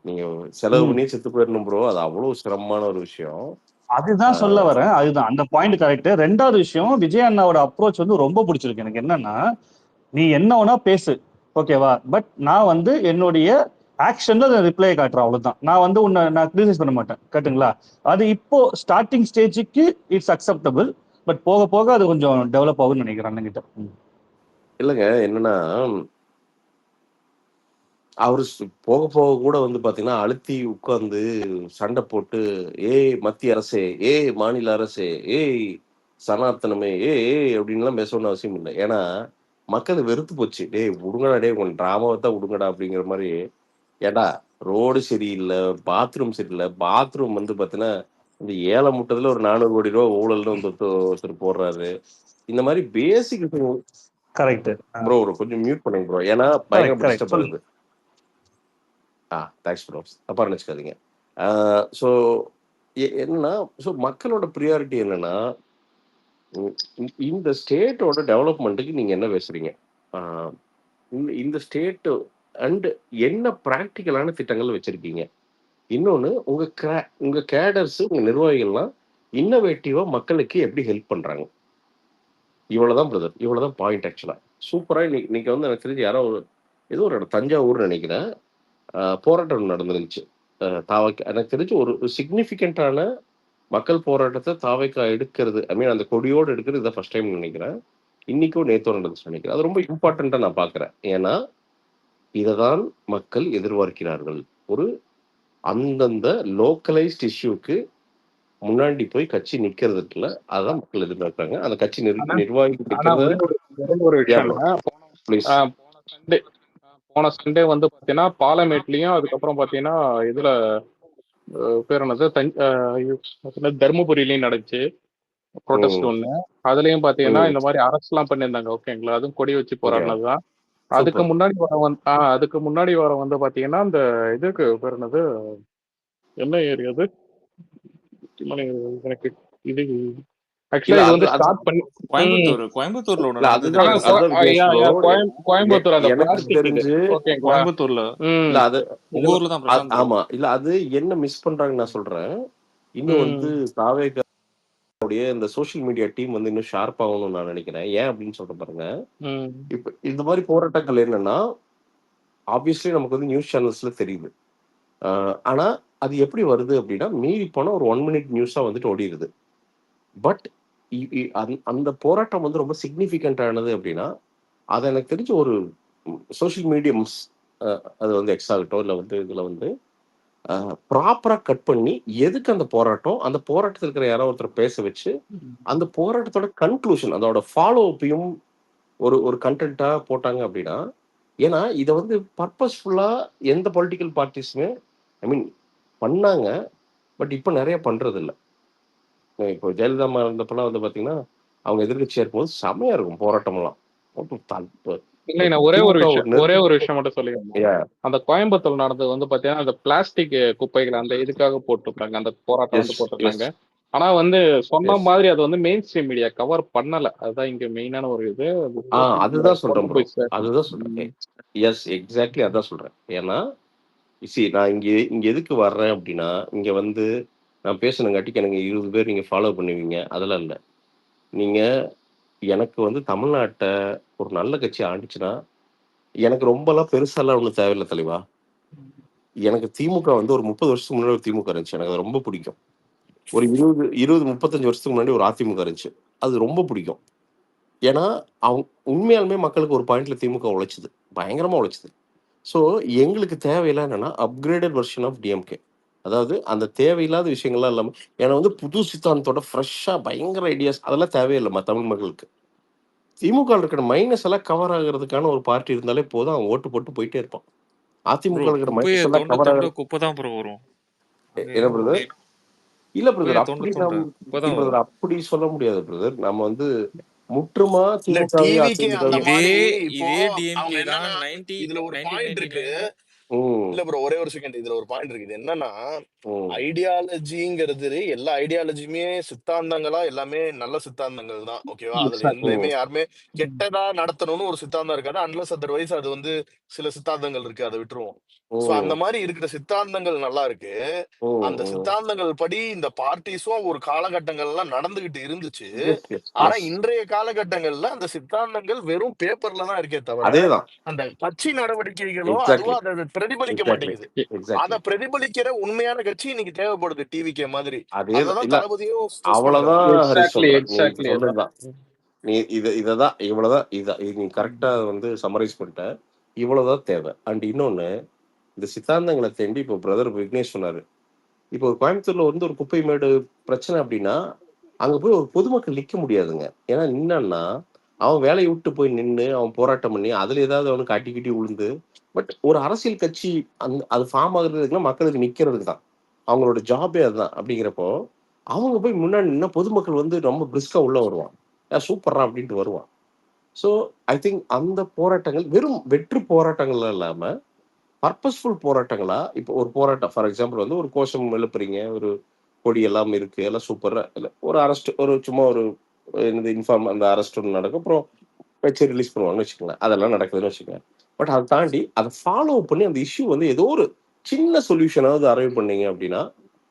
நீங்க செலவு ம். பண்ணி செத்து போயிடணும் ப்ரோ. அது அவ்வளவு சிரமமான ஒரு விஷயம். அதுதான் சொல்ல வரேன். அதுதான் அந்த பாயிண்ட் கரெக்ட். ரெண்டாவது விஷயம், விஜய் அண்ணாவோட அப்ரோச் வந்து ரொம்ப பிடிச்சிருக்கு எனக்கு. என்னன்னா, நீ என்ன வேணா பேசு, ஓகேவா? பட் நான் வந்து என்னுடைய ஆக்ஷன்ல ரிப்ளை காட்டுறேன், அவ்வளவுதான். நான் வந்து நான் கிரிட்டிசைஸ் பண்ண மாட்டேன். கேட்டுங்களா? அது இப்போ ஸ்டார்டிங் ஸ்டேஜுக்கு இட்ஸ் அக்செப்டபிள். பட் போக போக அது கொஞ்சம் டெவலப் ஆகும்னு நினைக்கிறேன் அண்ணன்கிட்ட. இல்லைங்க என்னன்னா அவரு போக போக கூட வந்து பாத்தீங்கன்னா அழுத்தி உட்கார்ந்து சண்டை போட்டு ஏய் மத்திய அரசே, ஏய் மாநில அரசே, ஏய் சனாத்தனமே, ஏய் அப்படின்லாம் பேசணும்னு அவசியம் இல்லை. ஏன்னா மக்கள் வெறுத்து போச்சு. டேய் விடுங்கடா, டேய் உங்க டிராமாவை தான் விடுங்கடா அப்படிங்கிற மாதிரி. ஏடா ரோடு சரியில்லை, பாத்ரூம் சரியில்லை. பாத்ரூம் வந்து பாத்தீங்கன்னா இந்த ஏழை முட்டத்துல ஒரு 400 கோடி ரூபா ஊழல்னு வந்து ஒருத்தர் போடுறாரு. இந்த மாதிரி பேசிக் கரெக்ட் ப்ரோ. ஒரு கொஞ்சம் மியூட் பண்ணுங்க ப்ரோ, ஏன்னா பயங்கர கரெக்ட் டிஸ்டர்ப் சொல்லுங்க. ஆகுது. தேங்க்ஸ் ப்ரோ, தப்பா நினைச்சுக்காதீங்க. ஸோ என்னன்னா, ஸோ மக்களோட ப்ரியாரிட்டி என்னன்னா, இந்த ஸ்டேட்டோட டெவலப்மெண்ட்டுக்கு நீங்க என்ன பேசுறீங்க? ஆஹ் இந்த ஸ்டேட் அண்ட் என்ன ப்ராக்டிக்கலான திட்டங்கள் வச்சிருக்கீங்க? இன்னொன்னு உங்க கேடர்ஸ், உங்க நிர்வாகிகள்லாம் இன்னோவேட்டிவா மக்களுக்கு எப்படி ஹெல்ப் பண்றாங்க? இவ்வளவுதான் பிரதர், இவ்வளவுதான் பாயிண்ட். ஆக்சுவலா சூப்பரா இன்னைக்கு வந்து எனக்கு தெரிஞ்சு யாரோ ஏதோ ஒரு இடம் தஞ்சாவூர் நினைக்கிறேன், போராட்டம் நடந்துருந்துச்சு. எனக்கு தெரிஞ்சு ஒரு சிக்னிஃபிகண்டான மக்கள் போராட்டத்தை தாவைக்கா எடுக்கிறது, ஐ மீன் அந்த கொடியோடு எடுக்கிறது இதான் ஃபர்ஸ்ட் டைம் நினைக்கிறேன். இன்னைக்கும் நேத்தோ நடந்துச்சு நினைக்கிறேன். அது ரொம்ப இம்பார்ட்டண்டா நான் பாக்குறேன். ஏன்னா இதைதான் மக்கள் எதிர்பார்க்கிறார்கள். ஒரு அந்தந்த லோக்கலைஸ்ட் இஷ்யூக்கு முன்னாடி போய் கட்சி நிக்கிறதுல அதான் மக்கள் எதிர்பார்க்கறாங்க. அந்த கட்சி ஆனா நிர்வாகி ஆனா நிக்கிறத. ஒரே ஒரு விஷயம் ப்ரோ ப்ளீஸ். சண்டே போன சண்டே வந்து பாத்தீங்கன்னா பாலமேட்லயும், அதுக்கப்புறம் பாத்தீங்கன்னா இதுல பேர் என்னது தர்மபுரியிலயும் நடந்துச்சு ப்ரொடெஸ்ட் ஒண்ணு. அதுலயும் பாத்தீங்கன்னா இந்த மாதிரி அரசு எல்லாம் பண்ணியிருந்தாங்க. ஓகேங்களா? அதுவும் கொடி வச்சு போராடினதுதான். அதுக்கு சூப்பர். முன்னாடி அதுக்கு முன்னாடி வர வந்து பாத்தீங்கன்னா இந்த இதுக்கு பேர் என்னது, என்ன ஏரியா அது? எனக்கு இது ஆக்சுவலா இல்ல இது அது வந்து அது ஸ்டார்ட் பண்ணி கோயம்புத்தூர்ல ஒண்ணு இல்ல நடந்தது ஆனா அதுதான் பாருங்க. அதுதான் விக்னேஷ் ப்ரோ. கோயம்புத்தூர் அந்த எனக்கு பிளாஸ்டிக் இது. தெரிஞ்சு ஓகேங்களா? கோயம்புத்தூர்ல இல்ல அது உங்க ஊர்ல தான் பிரசாந்த் ப்ரோ. ஆமா இல்ல அது என்ன மிஸ் பண்றாங்கன்னு நான் சொல்றேன். இன்னும் வந்து தாவேக்காவுடைய இந்த சோஷியல் மீடியா டீம் வந்து இன்னும் ஷார்ப் ஆகணும்னு நான் நினைக்கிறேன். ஏன் அப்படின்னு சொல்ற பாருங்க. இப்ப இந்த மாதிரி போராட்டங்கள் என்னன்னா ஆப்வியஸ்லி நமக்கு வந்து நியூஸ் சேனல்ஸ்ல தெரியுது. ஆனா அது எப்படி வருது அப்படின்னா மீறி போனா ஒரு 1 மினிட் நியூஸா வந்துட்டு ஓடிடுது. பட் அந்த போராட்டம் வந்து ரொம்ப சிக்னிஃபிகண்ட் ஆனது அப்படின்னா அது எனக்கு தெரிஞ்ச ஒரு சோஷியல் மீடியம்ஸ், அது வந்து எக்ஸ் ஆகட்டும் இல்லை வந்து இதில் வந்து ப்ராப்பராக கட் பண்ணி எதுக்கு அந்த போராட்டம், அந்த போராட்டத்தில் இருக்கிற யாரோ ஒருத்தர் பேச வச்சு அந்த போராட்டத்தோட கன்க்ளூஷன், அதோட ஃபாலோ அப்பையும் ஒரு கண்டென்ட்டாக போட்டாங்க அப்படின்னா. ஏன்னா இதை வந்து பர்பஸ்ஃபுல்லாக எந்த பொலிட்டிக்கல் பார்ட்டிஸுமே ஐ மீன் பண்ணாங்க. பட் இப்போ நிறைய பண்றது இல்லை. இப்போ ஜெயலலிதா அம்மா இருந்தப்பெல்லாம் வந்து பார்த்தீங்கன்னா அவங்க எதிர்கட்சியாக இருக்கும்போது செமையா இருக்கும் போராட்டம்லாம். இல்லை, நான் ஒரே ஒரு திமுக விஷயம் மட்டும் சொல்லிக்கிறேன். அந்த கோயம்புத்தூர் நடந்தது வந்து பாத்தீங்கன்னா அந்த பிளாஸ்டிக் குப்பைகள் அந்த இதுக்காக போட்டிருக்காங்க, அந்த போராட்டம் வந்து போட்டிருக்காங்க. ஆனா வந்து சொன்ன மாதிரி அது வந்து மெயின் ஸ்ட்ரீம் மீடியா கவர் பண்ணல. அதுதான் இங்க மெயினான ஒரு இது. அதுதான் சொல்றேன் ப்ரோ, அதுதான் சொல்றேன். எஸ் எக்ஸாக்ட்லி அதான் சொல்றேன். ஏன்னா நான் இங்க எதுக்கு வர்றேன் அப்படின்னா, இங்க வந்து நான் பேசணுங்காட்டிக்கு எனக்கு 20 பேர் நீங்க ஃபாலோ பண்ணுவீங்க, அதெல்லாம் இல்லை. நீங்க எனக்கு வந்து தமிழ்நாட்டை ஒரு நல்ல கட்சி ஆண்டுச்சுன்னா எனக்கு ரொம்பலாம் பெருசாலாம் ஒன்றும் தேவையில்லை தலைவா. எனக்கு திமுக வந்து ஒரு 30 வருஷத்துக்கு முன்னாடி ஒரு திமுக இருந்துச்சு, எனக்கு அது ரொம்ப பிடிக்கும். ஒரு 35 வருஷத்துக்கு முன்னாடி ஒரு அதிமுக இருந்துச்சு, அது ரொம்ப பிடிக்கும். ஏன்னா அவங்க உண்மையாலுமே மக்களுக்கு ஒரு பாயிண்ட்ல திமுக உழைச்சது, பயங்கரமா உழைச்சது. ஸோ எங்களுக்கு தேவையில்லாம் என்னன்னா அப்கிரேடட் வெர்ஷன் ஆஃப் டிஎம்கே. அதாவது அந்த தேவையில்லாத விஷயங்கள்லாம் இல்லாமல் ஏன்னா வந்து புது சித்தாந்தத்தோட ஃப்ரெஷ்ஷாக பயங்கர ஐடியாஸ் அதெல்லாம் தேவையில்லைம்மா தமிழ் மக்களுக்கு. திமுக இருக்கிற மைனஸ் எல்லாம் கவர் ஆகிறதுக்கான ஒரு பார்ட்டி இருந்தாலே போதும், அவன் ஓட்டு போட்டு போயிட்டே இருப்பான். ப்ரோ அதிமுக இருக்கிற குப்பையை மைனஸ் எல்லாம் தோண்ட கவர் தோண்ட ஆகிற குப்பை தான் ப்ரோ வரும். அங்க என்ன எங்க பிரதர்? வரும்? இல்ல பிரதர், குப்பையை அப்படி தோண்ட நாம் குப்பை தான் பிரதர் வரும். அப்படி சொல்ல முடியாது பிரதர். நம்ம வந்து முற்றுமா இல்ல திமுகவே டிவிக்கு அந்த அதிமுகவே. இதே மாதிரி இப்போ இதே அவங்க டிஎம்கே தான் என்னன்னா 90 இதுல ஒரு பாயிண்ட் இருக்கு. 1999ல ம் இல்ல ப்ரோ, ஒரே ஒரு செகண்ட், இதுல ஒரு பாயிண்ட் இருக்குது. என்னன்னா ம் ஐடியாலஜிங்கிறது எல்லா ஐடியாலஜியுமே சித்தாந்தங்களா எல்லாமே நல்ல சித்தாந்தங்கள் தான், ஓகேவா? அதுல எக்ஸாக்ட்லி. எதுலயுமே ம் யாருமே கெட்டதா நடத்தணும்னு ஒரு சித்தாந்தம் இருக்காது. அன்லஸ் அதர்வைஸ் அது வந்து சில சித்தாந்தங்கள் இருக்கு, அதை விட்டுருவோம். சோ அந்த ம் மாதிரி இருக்கிற சித்தாந்தங்கள் நல்லா இருக்கு. ம் அந்த ம் சித்தாந்தங்கள் படி இந்த பார்ட்டிஸும் ஒரு காலகட்டங்கள்லாம் நடந்துகிட்டு இருந்துச்சு. எஸ் எஸ் ஆனா எஸ் இன்றைய காலகட்டங்கள்ல அந்த சித்தாந்தங்கள் வெறும் பேப்பர்ல தான் இருக்கே தவிர அதே தான். அந்த கட்சி நடவடிக்கைகளோ எக்ஸாக்ட்லி அதுவா அதை பிரதிபலிக்க எக்ஸாக்ட்லி மாட்டேங்குது. அத எக்ஸாக்ட்லி பிரதிபலிக்கிற உண்மையான கட்சி இன்னைக்கு தேவைப்படுது, டிவிகே மாதிரி. அதே தான். அததான் இல்ல தளபதியும் ஸ்ட்ரெஸ் பண்றாரு. அவ்வளவுதான் ஹரிஷ் எக்ஸாக்ட்லி சொல்றேன். நீ எக்ஸாக்ட்லி அதான். சொன்னதுதான். நீ இததான் இவ்வளவுதான் நீ கரெக்டா வந்து சம்மரைஸ் பண்ணிட்ட. இவ்வளவுதான் தேவை. அண்ட் இன்னொன்னு, இந்த சித்தாந்தங்களை தேண்டி இப்போ பிரதர் விக்னேஷ் சொன்னாரு. இப்போ ஒரு கோயம்புத்தூர்ல வந்து ஒரு குப்பை மேடு பிரச்சனை அப்படின்னா அங்க போய் ஒரு பொதுமக்கள் நிக்க முடியாதுங்க. ஏன்னா நின்னான்னா அவன் வேலையை விட்டு போய் நின்று அவன் போராட்டம் பண்ணி அதுல ஏதாவது அவனுக்கு அட்டி கிட்டி விழுந்து. பட் ஒரு அரசியல் கட்சி அது ஃபார்ம் ஆகுறதுக்குன்னா மக்களுக்கு நிக்கிறதுக்கு தான். அவங்களோட ஜாபே அதுதான். அப்படிங்கிறப்போ அவங்க போய் முன்னாடி நின்னா பொதுமக்கள் வந்து ரொம்ப பிரிஸ்கா உள்ள வருவான். சூப்பர்ரா அப்படின்ட்டு வருவான். ஸோ ஐ திங்க் அந்த போராட்டங்கள் வெறும் வெற்று போராட்டங்கள் இல்லாம பர்பஸ்ஃபுல் போராட்டங்களா இப்போ ஒரு போராட்டம் ஃபார் எக்ஸாம்பிள் வந்து ஒரு கோஷம் எழுப்புறீங்க, ஒரு கொடி எல்லாம் இருக்கு, எல்லாம் சூப்பரா இல்லை ஒரு அரெஸ்ட் ஒரு சும்மா ஒரு என்னது இன்ஃபார்ம் அந்த அரெஸ்ட் ஒன்று நடக்கும், அப்புறம் வச்சு ரிலீஸ் பண்ணுவாங்கன்னு வச்சுக்கோங்களேன், அதெல்லாம் நடக்குதுன்னு வச்சுக்கோங்க. பட் அதை தாண்டி அதை ஃபாலோ பண்ணி அந்த இஷ்யூ வந்து ஏதோ ஒரு சின்ன சொல்யூஷனாவது அரைவ் பண்ணீங்க அப்படின்னா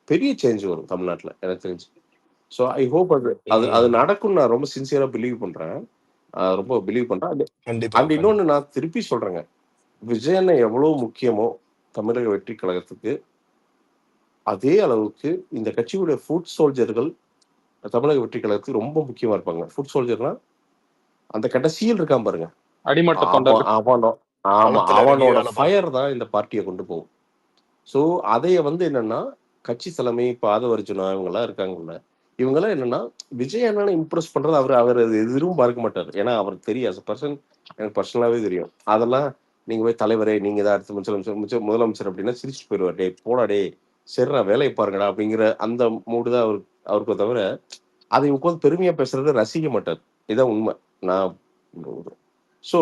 பெரிய சேஞ்ச் வரும் தமிழ்நாட்டில் எனக்கு தெரிஞ்சு. ஸோ ஐ ஹோப் அது அது அது நடக்கும்னு நான் ரொம்ப சின்சியரா பிலீவ் பண்றேன். ரொம்ப பிலீவ் பண்றேன். கண்டிப்பா அண்ட் இன்னொன்னு நான் திருப்பி சொல்றேங்க, விஜயனை எவ்வளவு முக்கியமோ தமிழக வெற்றி கழகத்துக்கு அதே அளவுக்கு இந்த கட்சியுடைய ஃபுட் சோல்ஜர்கள் தமிழக வெற்றி கழகத்துக்கு ரொம்ப முக்கியமா இருப்பாங்க. ஃபுட் சோல்ஜர்னா அந்த கடைசியில் இருக்கான் பாருங்க, அடிமட்ட அவன் தொண்டர்கள். அவனோ ஆமா களத்துல இறங்கி அவனோட வேலை ஃபயர் பார்க்கணும். தான் இந்த பார்ட்டியை கொண்டு போகும். ஸோ அதைய வந்து என்னன்னா கட்சி தலைமை இப்போ ஆதவர்ஜுனா இவங்கெல்லாம் இருக்காங்கல்ல, இவங்கெல்லாம் என்னன்னா விஜய் அண்ணனை இம்ப்ரெஸ் பண்றது அவர் எதிரும் பார்க்க மாட்டார். ஏன்னா அவருக்கு தெரியும் as a person, எனக்கு பர்சனலாவே தெரியும். அதெல்லாம் நீங்க போய் தலைவரே நீங்க தான் அடுத்த முதலமைச்சர் அப்படின்னா சிரிச்சுட்டு போயிடுவார். டே போடா டே சரிடா வேலையை பாருங்கடா அப்படிங்கிற அந்த மூடு தான் அவருக்கு தவிர அதை உட்காந்து பெருமையா பேசுறத ரசிக்க மாட்டார். இதான் உண்மை. நான் ஸோ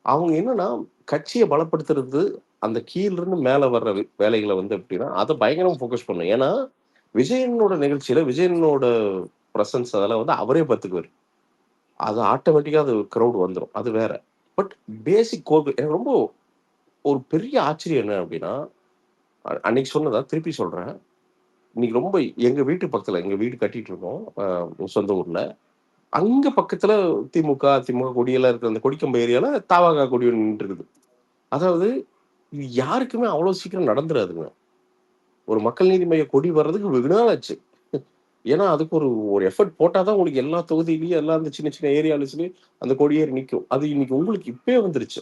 அவங்க என்னன்னா கட்சியை பலப்படுத்துறது அந்த கீழ இருந்து மேல வர்ற வேலைகளை வந்து எப்படின்னா அதை பயங்கரமா ஃபோக்கஸ் பண்ணும். ஏன்னா விஜயனோட நிகழ்ச்சியில விஜயனோட பிரசன்ஸ் அதெல்லாம் வந்து அவரே பார்த்துக்குவார். அது ஆட்டோமேட்டிக்கா அது க்ரௌட் வந்துடும், அது வேற. பட் பேசிக் கோர் எனக்கு ரொம்ப ஒரு பெரிய ஆச்சரியம் என்ன அப்படின்னா அன்னைக்கு சொன்னதா திருப்பி சொல்றேன். இன்னைக்கு ரொம்ப எங்க வீட்டு பக்கத்துல எங்க வீடு கட்டிட்டு இருக்கோம் சொந்த ஊர்ல. அங்க பக்கத்துல திமுக கொடியெல்லாம் இருக்கிற அந்த கொடிக்கம்பு ஏரியால தாவாகா கொடி ஒன்று நின்று இருக்குது. அதாவது இது யாருக்குமே அவ்வளவு சீக்கிரம் நடந்துராதுங்க. ஒரு மக்கள் நீதி மைய கொடி வர்றதுக்கு வெகு நாள் ஆச்சு. ஏன்னா அதுக்கு ஒரு எஃபர்ட் போட்டாதான் உங்களுக்கு எல்லா தொகுதியிலயும் எல்லா அந்த சின்ன சின்ன ஏரியாலயும் அந்த கொடியேறி நிற்கும். அது இன்னைக்கு உங்களுக்கு இப்பயே வந்துருச்சு.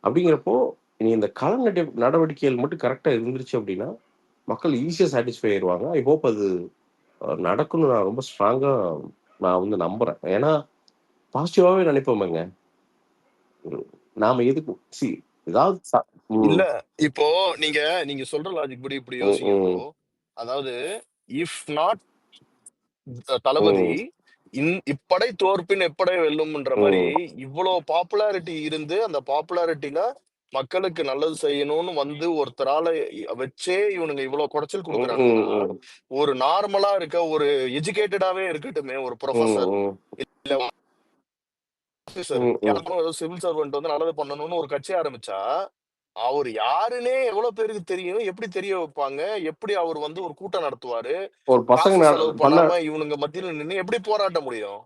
அப்படிங்கிறப்போ இனி இந்த கள நடவடிக்கைகள் மட்டும் கரெக்டா இருந்துருச்சு அப்படின்னா மக்கள் ஈஸியா சாட்டிஸ்ஃபை ஆயிடுவாங்க. ஐ ஹோப் அது நடக்கும்னு நான் ரொம்ப ஸ்ட்ராங்கா நான் வந்து நம்புறேன். ஏன்னா பாசிட்டிவாவே நினைப்போமேங்க. நாம எதுக்கு ஏதாவது இல்ல இப்போ நீங்க சொல்ற லாஜிக் படி இப்படி யோசிங்க ப்ரோ. அதாவது இஃப் நாட் தளபதி இப்படை தோற்பின் எப்படை வெல்லும்ன்ற மாதிரி இவ்வளவு பாப்புலாரிட்டி இருந்து அந்த பாப்புலாரிட்டில மக்களுக்கு நல்லது செய்யணும்னு வந்து ஒருத்தரால வச்சே இவனுங்க இவ்வளவு குடைச்சல் கொடுக்குறாங்கன்னா ஒரு நார்மலா இருக்க ஒரு எஜுகேட்டடாவே இருக்கட்டுமே ஒரு ப்ரொஃபசர் இல்ல ஆபீசர் யாருக்கும் சிவில் சர்வெண்ட் வந்து நல்லது பண்ணணும்னு ஒரு கட்சி ஆரம்பிச்சா அவர் யாருன்னே எவ்வளவு பேருக்கு தெரியும், எப்படி தெரிய வைப்பாங்க, எப்படி அவர் வந்து ஒரு கூட்டம் நடத்துவாரு, ஒரு பசங்க செலவு பண்ணாம இவனுங்க மத்தியில நின்று எப்படி போராட்ட முடியும்?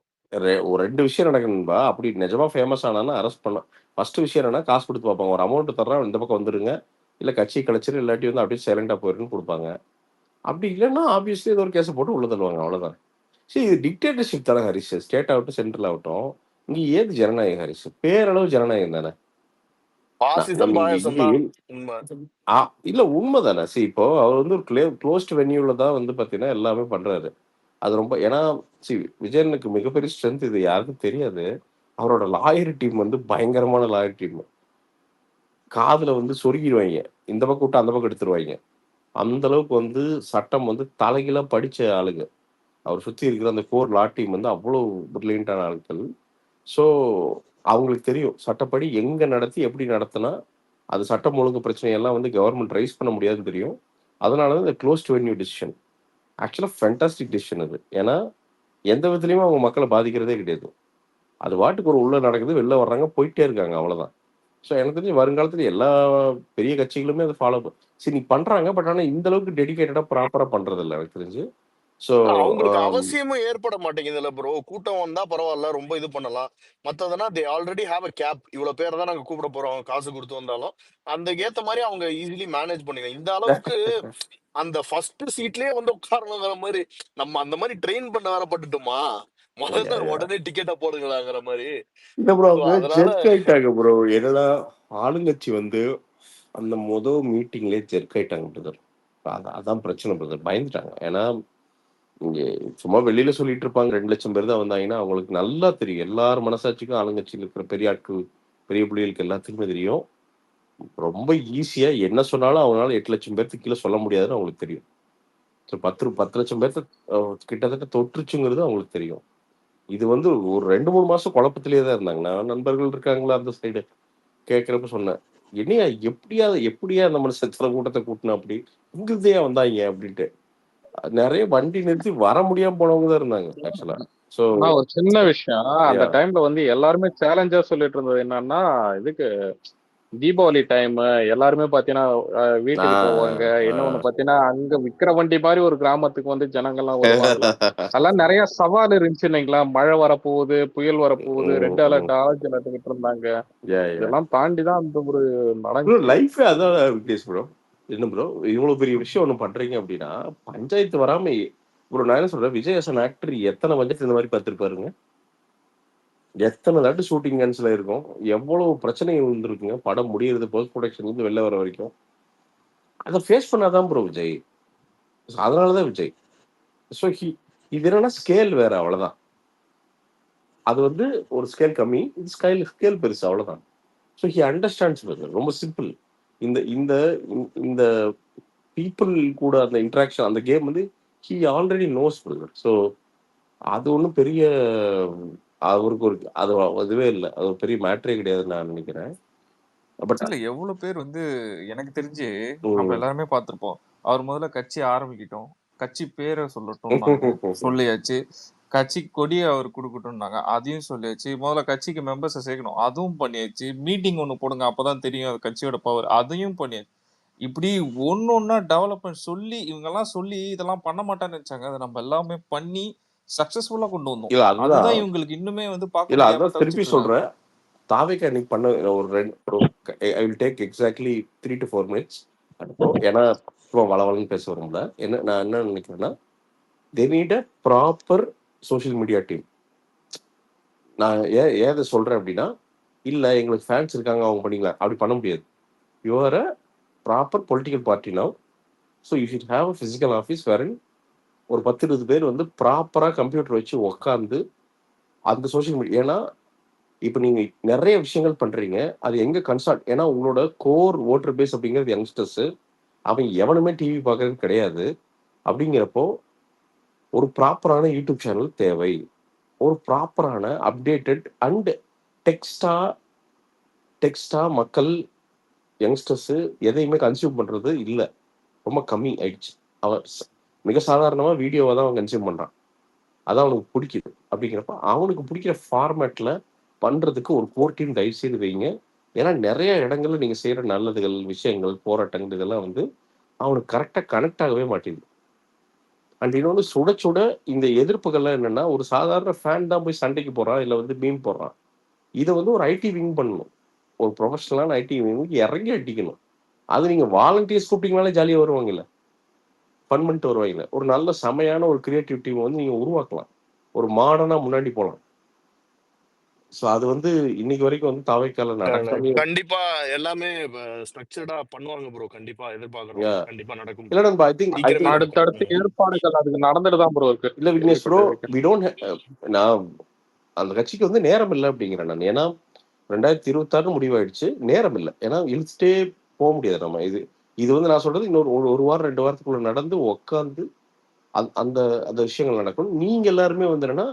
ஒரு 2 விஷயம் நடக்கணும்பா. அப்படி நிஜமா ஃபேமஸ் ஆனானா அரெஸ்ட் பண்ண ஃபர்ஸ்ட் விஷயம் என்னன்னா காசு கொடுத்து பார்ப்பாங்க. ஒரு அமௌண்ட் தர்றான் இந்த பக்கம் வந்துருங்க, இல்ல கட்சி கழிச்சிரு, இல்லாட்டி வந்து அப்படியே சைலண்டா போயிருன்னு கொடுப்பாங்க. அப்படி இல்லைன்னா ஆப்வியஸ்லி ஏதோ ஒரு கேஸை போட்டு உள்ள தள்ளுவாங்க, அவ்வளவுதான். சரி இது டிக்டேட்டர்ஷிப் தானே ஹரிஷ், ஸ்டேட் ஆகட்டும் சென்ட்ரல் ஆகட்டும். இங்க ஏது ஜனநாயகம் ஹரிஷ்? பேரளவு ஜனநாயகம் தானே. பாசிசம் நம்ம பாயசம் இங்க தான் உண்மை. இல்ல உண்மைதானே. இப்போ அவர் வந்து ஒரு க்ளோஸ்ட் வென்யூல தான் வந்து பாத்தீங்கன்னா எல்லாமே பண்றாரு. அது ரொம்ப ஏன்னா விஜயனுக்கு மிகப்பெரிய ஸ்ட்ரென்த் இது யாருக்கும் தெரியாது. அவரோட லாயர் டீம் வந்து பயங்கரமான லாயர் டீம். காதுல வந்து சொருகிடுவாங்க. இந்த பக்கம் விட்டு அந்த பக்கம் எடுத்துருவாங்க. அந்த அளவுக்கு வந்து சட்டம் வந்து தலைகீழா படிச்ச ஆளுங்க. அவர் சுத்தி இருக்கிற அந்த கோர் லா டீம் வந்து அவ்வளோ பிரில்லியன்ட்டான ஆட்கள். ஸோ அவங்களுக்கு தெரியும். சட்டப்படி எங்க நடத்தி எப்படி நடத்தினா, அது சட்டம் ஒழுங்கு பிரச்சனையெல்லாம் வந்து கவர்மெண்ட் ரைஸ் பண்ண முடியாதுன்னு தெரியும். அதனால தான் இந்த க்ளோஸ்ட் வென்யூ டிசிஷன். ஆக்சுவலா ஃபேண்டாஸ்டிக் டிசிஷன் அது. ஏன்னா, எந்த விதத்துலயுமே அவங்க மக்கள பாதிக்கிறதே கிடையாது. அது பாட்டுக்கு ஒரு உள்ள நடக்குது, வெளில வர்றாங்க, போயிட்டே இருக்காங்க அவ்வளோதான். ஸோ எனக்கு தெரிஞ்சு வருங்காலத்துல எல்லா பெரிய கட்சிகளுமே அத ஃபாலோ சரி பண்றாங்க. பட் ஆனா இந்த அளவுக்கு டெடிகேட்டடா ப்ராப்பரா பண்றதில்ல எனக்கு தெரிஞ்சு. ஸோ அவங்களுக்கு அவசியமும் ஏற்பட மாட்டேங்குதுல்ல ப்ரோ. கூட்டம் வந்தா பரவாயில்ல, ரொம்ப இது பண்ணலாம். மத்ததுனா they already have a gap. இவ்வளவு பேரை தான் நாங்க கூப்பிட போறோம், காசு கொடுத்து வந்தாலும் அந்த ஏத்த மாதிரி அவங்க ஈஸிலி மேனேஜ் பண்ணிக்கலாம். இந்த அளவுக்கு அந்த ஃபர்ஸ்ட் சீட்லயே வந்து உட்காரணுங்கிற மாதிரி நம்ம அந்த மாதிரி ட்ரெயின் பண்ண வரப்பட்டுட்டோமா? முதல்ல உடனே டிக்கெட்டை போடுங்களாங்கிற மாதிரி. இல்ல ப்ரோ So, அவங்க அதனால ஜெர்க் ஆயிட்டாங்க ப்ரோ. என்னன்னா ஆளுங்கட்சி வந்து அந்த மீட்டிங்லயே ஜெர்க் ஆயிட்டாங்க பிரதர். அதான் பிரச்சனை பிரதர். பயந்துட்டாங்க. ஏன்னா இங்க சும்மா வெளியில சொல்லிட்டு இருப்பாங்க 2,00,000 பேர் தான் வந்தாங்கன்னா, அவங்களுக்கு நல்லா தெரியும். எல்லார் மனசாட்சிக்கும் ஆளுங்கட்சியில் இருக்கிற பெரிய ஆட்கள், பெரிய புள்ளிகளுக்கு எல்லாத்துக்குமே தெரியும். ரொம்ப ஈஸியா என்ன சொன்னாலும் அவங்களால 8,00,000 பேர்த்துக்கு கீழ சொல்ல முடியாதுன்னு அவங்களுக்கு தெரியும். ஸோ 10,00,000 பேர்த்த கிட்டத்தட்ட தொற்றுச்சுங்கிறது அவங்களுக்கு தெரியும். இது வந்து ஒரு 2, 3 மாசம் குழப்பத்திலேயே தான் இருந்தாங்க. நான் நண்பர்கள் இருக்காங்களா அந்த சைடு கேட்கிறப்ப சொன்னேன். என்னையா எப்படியா அந்த மனுஷன் இத்தனை கூட்டத்த கூட்டுனா அப்படி? இங்கிருந்தேயா வந்தாய்ங்க அப்படின்ட்டு. நெறைய வண்டி நிறுத்தி வர முடியாம போனவங்க தான் இருந்தாங்க ஆக்சுவலா. ஸோ ஆனா ஒரு சின்ன விஷயம், அந்த யாஹ்! டைம்ல வந்து எல்லாருமே சேலஞ்சா சொல்லிட்டு இருந்தது என்னன்னா, இதுக்கு தீபாவளி டைம் எல்லாருமே பாத்தீங்கன்னா வீட்டுக்கு போவாங்க. என்ன ஒண்ணு பாத்தீங்கன்னா, அங்க விக்கிரவாண்டி மாதிரி ஒரு கிராமத்துக்கு வந்து ஜனங்கள்லாம் வருவாங்களாம். அதெல்லாம் நிறைய சவால் இருந்துச்சு இல்லைங்களா? மழை வரப்போகுது, புயல் வரப்போகுது, ரெட் அலர்ட், ஆரஞ்சு அலர்ட் விட்டு இருந்தாங்க. யாஹ்! இதெல்லாம் தாண்டி தான் அந்த ஒரு ப்ரோ நடந்துச்சு. லைஃபே அதான் விக்னேஷ் ப்ரோ. என்ன ப்ரோ இவ்வளவு பெரிய விஷயம் ஒண்ணு பண்றீங்க அப்படின்னா, பஞ்சாயத்து வராம ப்ரோ நான் என்ன சொல்றேன், விஜய் as an ஆக்டர் எத்தனை பட்ஜெட் இந்த மாதிரி பார்த்திருப்பாருங்க? எத்தனை தாட்டு ஷூட்டிங் கேன்சல் ஆயிருக்கும்? எவ்வளவு பிரச்சனை இருந்திருக்குங்க? படம் முடியறது, போஸ்ட் ப்ரொடக்ஷன்ல இருந்து வெளில வர வரைக்கும். அத ஃபேஸ் பண்ணாதான் ப்ரோ விஜய். அதனால தான் விஜய். ஸோ இது என்னன்னா ஸ்கேல் வேற அவ்வளவுதான். அது வந்து ஒரு ஸ்கேல் கம்மி, இது ஸ்கேல் பெருசு அவ்வளவுதான். So he understands brother. ரொம்ப சிம்பிள். இந்த இந்த இந்த பீப்புள் கூட அந்த இன்டராக்ஷன் அந்த கேம் வந்து he already knows brother. So அது ஒன்றும் பெரிய அவருக்கு ஒரு அதுவே இல்லை. அது ஒரு பெரிய மேட்டரே கிடையாதுன்னு நான் நினைக்கிறேன். பட் இல்ல எவ்வளவு பேர் வந்து எனக்கு தெரிஞ்சு நம்ம எல்லாருமே பார்த்திருப்போம். அவர் முதல்ல கட்சி ஆரம்பிக்கட்டும், கட்சி பேரை சொல்லட்டும்னாங்க, சொல்லியாச்சு. கட்சி கொடியை அவர் கொடுக்கட்டும்னாங்க, அதையும் சொல்லியாச்சு. முதல்ல கட்சிக்கு மெம்பர்ஸை சேர்க்கணும், அதுவும் பண்ணியாச்சு. மீட்டிங் ஒன்று போடுங்க, அப்பதான் தெரியும் அது கட்சியோட பவர், அதையும் பண்ணியாச்சு. இப்படி ஒன்னொன்னா டெவலப்மெண்ட் சொல்லி இவங்கெல்லாம் சொல்லி இதெல்லாம் பண்ண மாட்டான்னு நினைச்சாங்க. அதை நம்ம எல்லாமே பண்ணி சக்சஸ்ஃபுல்லா கொண்டு வந்தோம். இல்ல அதுதான் அதுதான் இவங்களுக்கு இன்னுமே வந்து பார்க்க இல்ல முடியாம அதான் திருப்பி தவிச்சிட்டு இருக்காங்க. சொல்றேன். தாவேக்கா இன்னைக்கு பண்ண ஒரு I will take exactly 3 to 4 minutes. ஏன்னா இப்போ வளவலன்னு பேச வரும்ல. நான் என்ன நினைக்கிறேன்னா, they need a proper social media team. நான் ஏன் இதை சொல்றேன் அப்படின்னா, இல்ல எங்களுக்கு ஃபேன்ஸ் இருக்காங்க அவங்க பண்ணிக்கலாம். அப்படி பண்ண முடியாது. You are a proper political party now. So you should have a physical office Warren ஒரு 10, 20 பேர் வந்து ப்ராப்பரா கம்ப்யூட்டர் வச்சு உட்காந்து அந்த சோஷியல் மீடியா ஏன்னா இப்போ நீங்க நிறைய விஷயங்கள் பண்றீங்க. அது எங்க கன்சல்ட் ஏன்னா உங்களோட கோர் ஓட்டர் பேஸ் அப்படிங்கிறது யங்ஸ்டர்ஸ். அவன் எவனுமே டிவி பார்க்கறது கிடையாது. அப்படிங்கிறப்போ ஒரு ப்ராப்பரான யூடியூப் சேனல் தேவை. ஒரு ப்ராப்பரான அப்டேட்டட் அண்ட் டெக்ஸ்டா டெக்ஸ்டா மக்கள் யங்ஸ்டர்ஸ் எதையுமே கன்சியூம் பண்றது இல்ல. ரொம்ப கம்மி ஆயிடுச்சு. அவன் மிக சாதாரணமா வீடியோவை தான் அவன் கன்சியூம் பண்றான். அதான் அவனுக்கு பிடிக்குது. அப்படிங்கிறப்ப அவனுக்கு பிடிக்கிற ஃபார்மேட்ல பண்றதுக்கு ஒரு கோர் டீம் தயவு செய்து வைங்க. ஏன்னா நிறைய இடங்கள்ல நீங்க செய்யற நல்லதுகள், விஷயங்கள், போராட்டங்கள் இதெல்லாம் வந்து அவனுக்கு கரெக்டா கனெக்ட் ஆகவே மாட்டேங்குது. அண்ட் இன்னொன்று சுட சுட இந்த எதிர்ப்புகள்லாம் என்னன்னா, ஒரு சாதாரண ஃபேன் தான் போய் சண்டைக்கு போறான், இல்ல வந்து மீம் போடுறான். இதை வந்து ஒரு ஐடி விங் பண்ணணும். ஒரு ப்ரொஃபஷனலான ஐடி விங் இறங்கி அடிக்கணும். அது நீங்க வாலண்டியர்ஸ் கூப்பிட்டீங்கனாலே ஜாலியா வருவாங்கல்ல. ஃபன் பண்ணிட்டு வருவாங்கல்ல. ஒரு நல்ல செமையான ஒரு கிரியேட்டிவ் டீம் வந்து நீங்க உருவாக்கலாம். ஒரு மாடர்னா முன்னாடி போலாம். ஸோ அது வந்து இன்னைக்கு வரைக்கும் வந்து தாவைக்கால நடக்காமே. கண்டிப்பா எல்லாமே ஸ்ட்ரக்சர்டா பண்ணுவாங்க ப்ரோ. கண்டிப்பா எதிர்பார்க்கிறோம். Yeah. கண்டிப்பா நடக்கும் இல்ல bro. நண்பா, ஐ திங்க் சீக்கிரமே நடக்கும். அடுத்தடுத்து ஏற்பாடுகள் அதுக்கு நடந்துட்டு தான் ப்ரோ இருக்கு இல்ல விக்னேஷ் ப்ரோ, கேள்விப்பட்டிருக்கேன். வி டோன்ட் நான் அந்த கட்சிக்கு வந்து நேரம் இல்லை அப்படிங்கிறேன் நான். ஏன்னா 2026 முடிவாயிடுச்சு, நேரம் இல்லை. ஏன்னா இழுத்துட்டே போக முடியாது நம்ம. இது இது வந்து நான் சொல்றது இன்னொரு ஒரு வாரம் 2 வாரத்துக்குள்ள நடந்து உட்காந்து அந்த அந்த விஷயங்கள் நடக்கும். நீங்க எல்லாருமே வந்து என்னன்னா,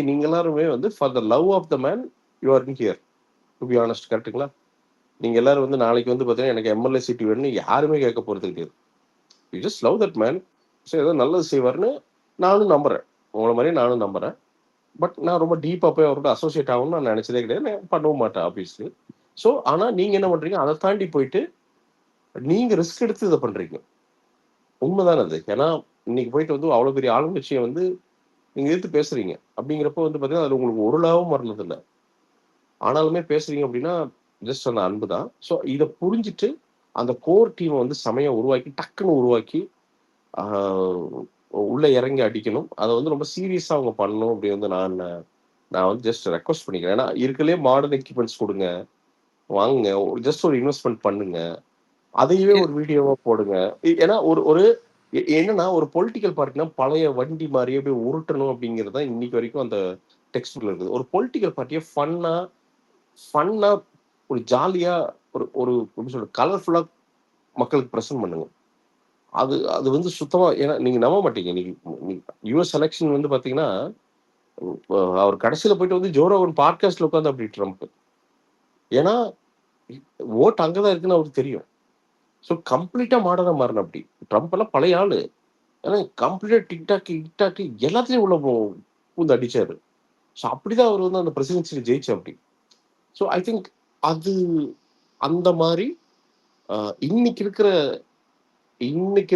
நீங்க எல்லாருமே வந்து for the love of the man you are here, to be honest. கரெக்ட்டுங்களா? நீங்க எல்லாரும் வந்து நாளைக்கு வந்து பார்த்தீங்கன்னா எனக்கு எம்எல்ஏ சீட்டு வேணும்னு யாருமே கேட்க போறது கிடையாது. You just love that man. So ஏதோ நல்லது செய்வார்னு நானும் நம்புறேன். உங்களை மாதிரி நானும் நம்புறேன். பட் நான் ரொம்ப டீப்பா போய் அவரோட அசோசியேட் ஆகணும்னு நான் நினைச்சதே கிடையாது. நான் பண்ணவும் மாட்டேன் ஆப்வியஸ்லி. ஸோ ஆனா நீங்க என்ன பண்றீங்க, அதை தாண்டி போயிட்டு நீங்க ரிஸ்க் எடுத்து இதை பண்றீங்க. உண்மைதானே அது? ஏன்னா இன்னைக்கு போயிட்டு வந்து அவ்வளவு பெரிய ஆளுங்கட்சியை வந்து நீங்க எதிர்த்து பேசுறீங்க அப்படிங்கிறப்ப வந்து பாத்தீங்கன்னா அதுல உங்களுக்கு ஒரு லாபம் வரது இல்லை. ஆனாலுமே பேசுறீங்க அப்படின்னா ஜஸ்ட் அந்த அன்பு தான். ஸோ இதை புரிஞ்சுட்டு அந்த கோர் டீமை வந்து செமையா உருவாக்கி டக்குன்னு உருவாக்கி உள்ள இறங்கி அடிக்கணும். அதை வந்து ரொம்ப சீரியஸா அவங்க பண்ணணும் அப்படி வந்து நான் வந்து ஜஸ்ட் ரெக்வஸ்ட் பண்ணிக்கிறேன். ஏன்னா இருக்கலே மாடர்ன் எக்யூப்மெண்ட்ஸ் கொடுங்க, வாங்குங்க, ஜஸ்ட் ஒரு இன்வெஸ்ட்மெண்ட் பண்ணுங்க, அதையவே ஒரு வீடியோவா போடுங்க. ஏன்னா ஒரு ஒரு என்னன்னா ஒரு பொலிட்டிக்கல் பார்ட்டினா பழைய வண்டி மாதிரியே போய் உருட்டணும் அப்படிங்கிறது தான் இன்னைக்கு வரைக்கும் அந்த டெக்ஸ்ட் புக்ல இருக்குது. ஒரு பொலிட்டிக்கல் பார்ட்டியை ஃபன்னா ஒரு ஜாலியா ஒரு ஒரு எப்படி சொல்றது கலர்ஃபுல்லா மக்களுக்கு பிரசன்ட் பண்ணுங்க. அது அது வந்து சுத்தமா, ஏன்னா நீங்க நம்ப மாட்டீங்க. நீங்க யுஎஸ் எலெக்ஷன் வந்து பாத்தீங்கன்னா அவர் கடைசியில போயிட்டு வந்து ஜோ ரோகன் பாட்காஸ்ட்ல உட்காந்து அப்படி ட்ரம்ப், ஏன்னா ஓட்டு அங்கதான் இருக்குன்னு அவருக்கு தெரியும். ஸோ கம்ப்ளீட்டா மாடர்னா மாறின அப்படி. ட்ரம்ப் எல்லாம் பழைய ஆளு, ஏன்னா கம்ப்ளீட்டா டிக்டாக் எல்லாத்துலயும் உள்ள பூந்து அடிச்சாரு. ஸோ அப்படிதான் அவர் வந்து அந்த பிரசிடென்சியில் ஜெயிச்சு அப்படி. ஸோ ஐ திங்க் அது அந்த மாதிரி இன்னைக்கு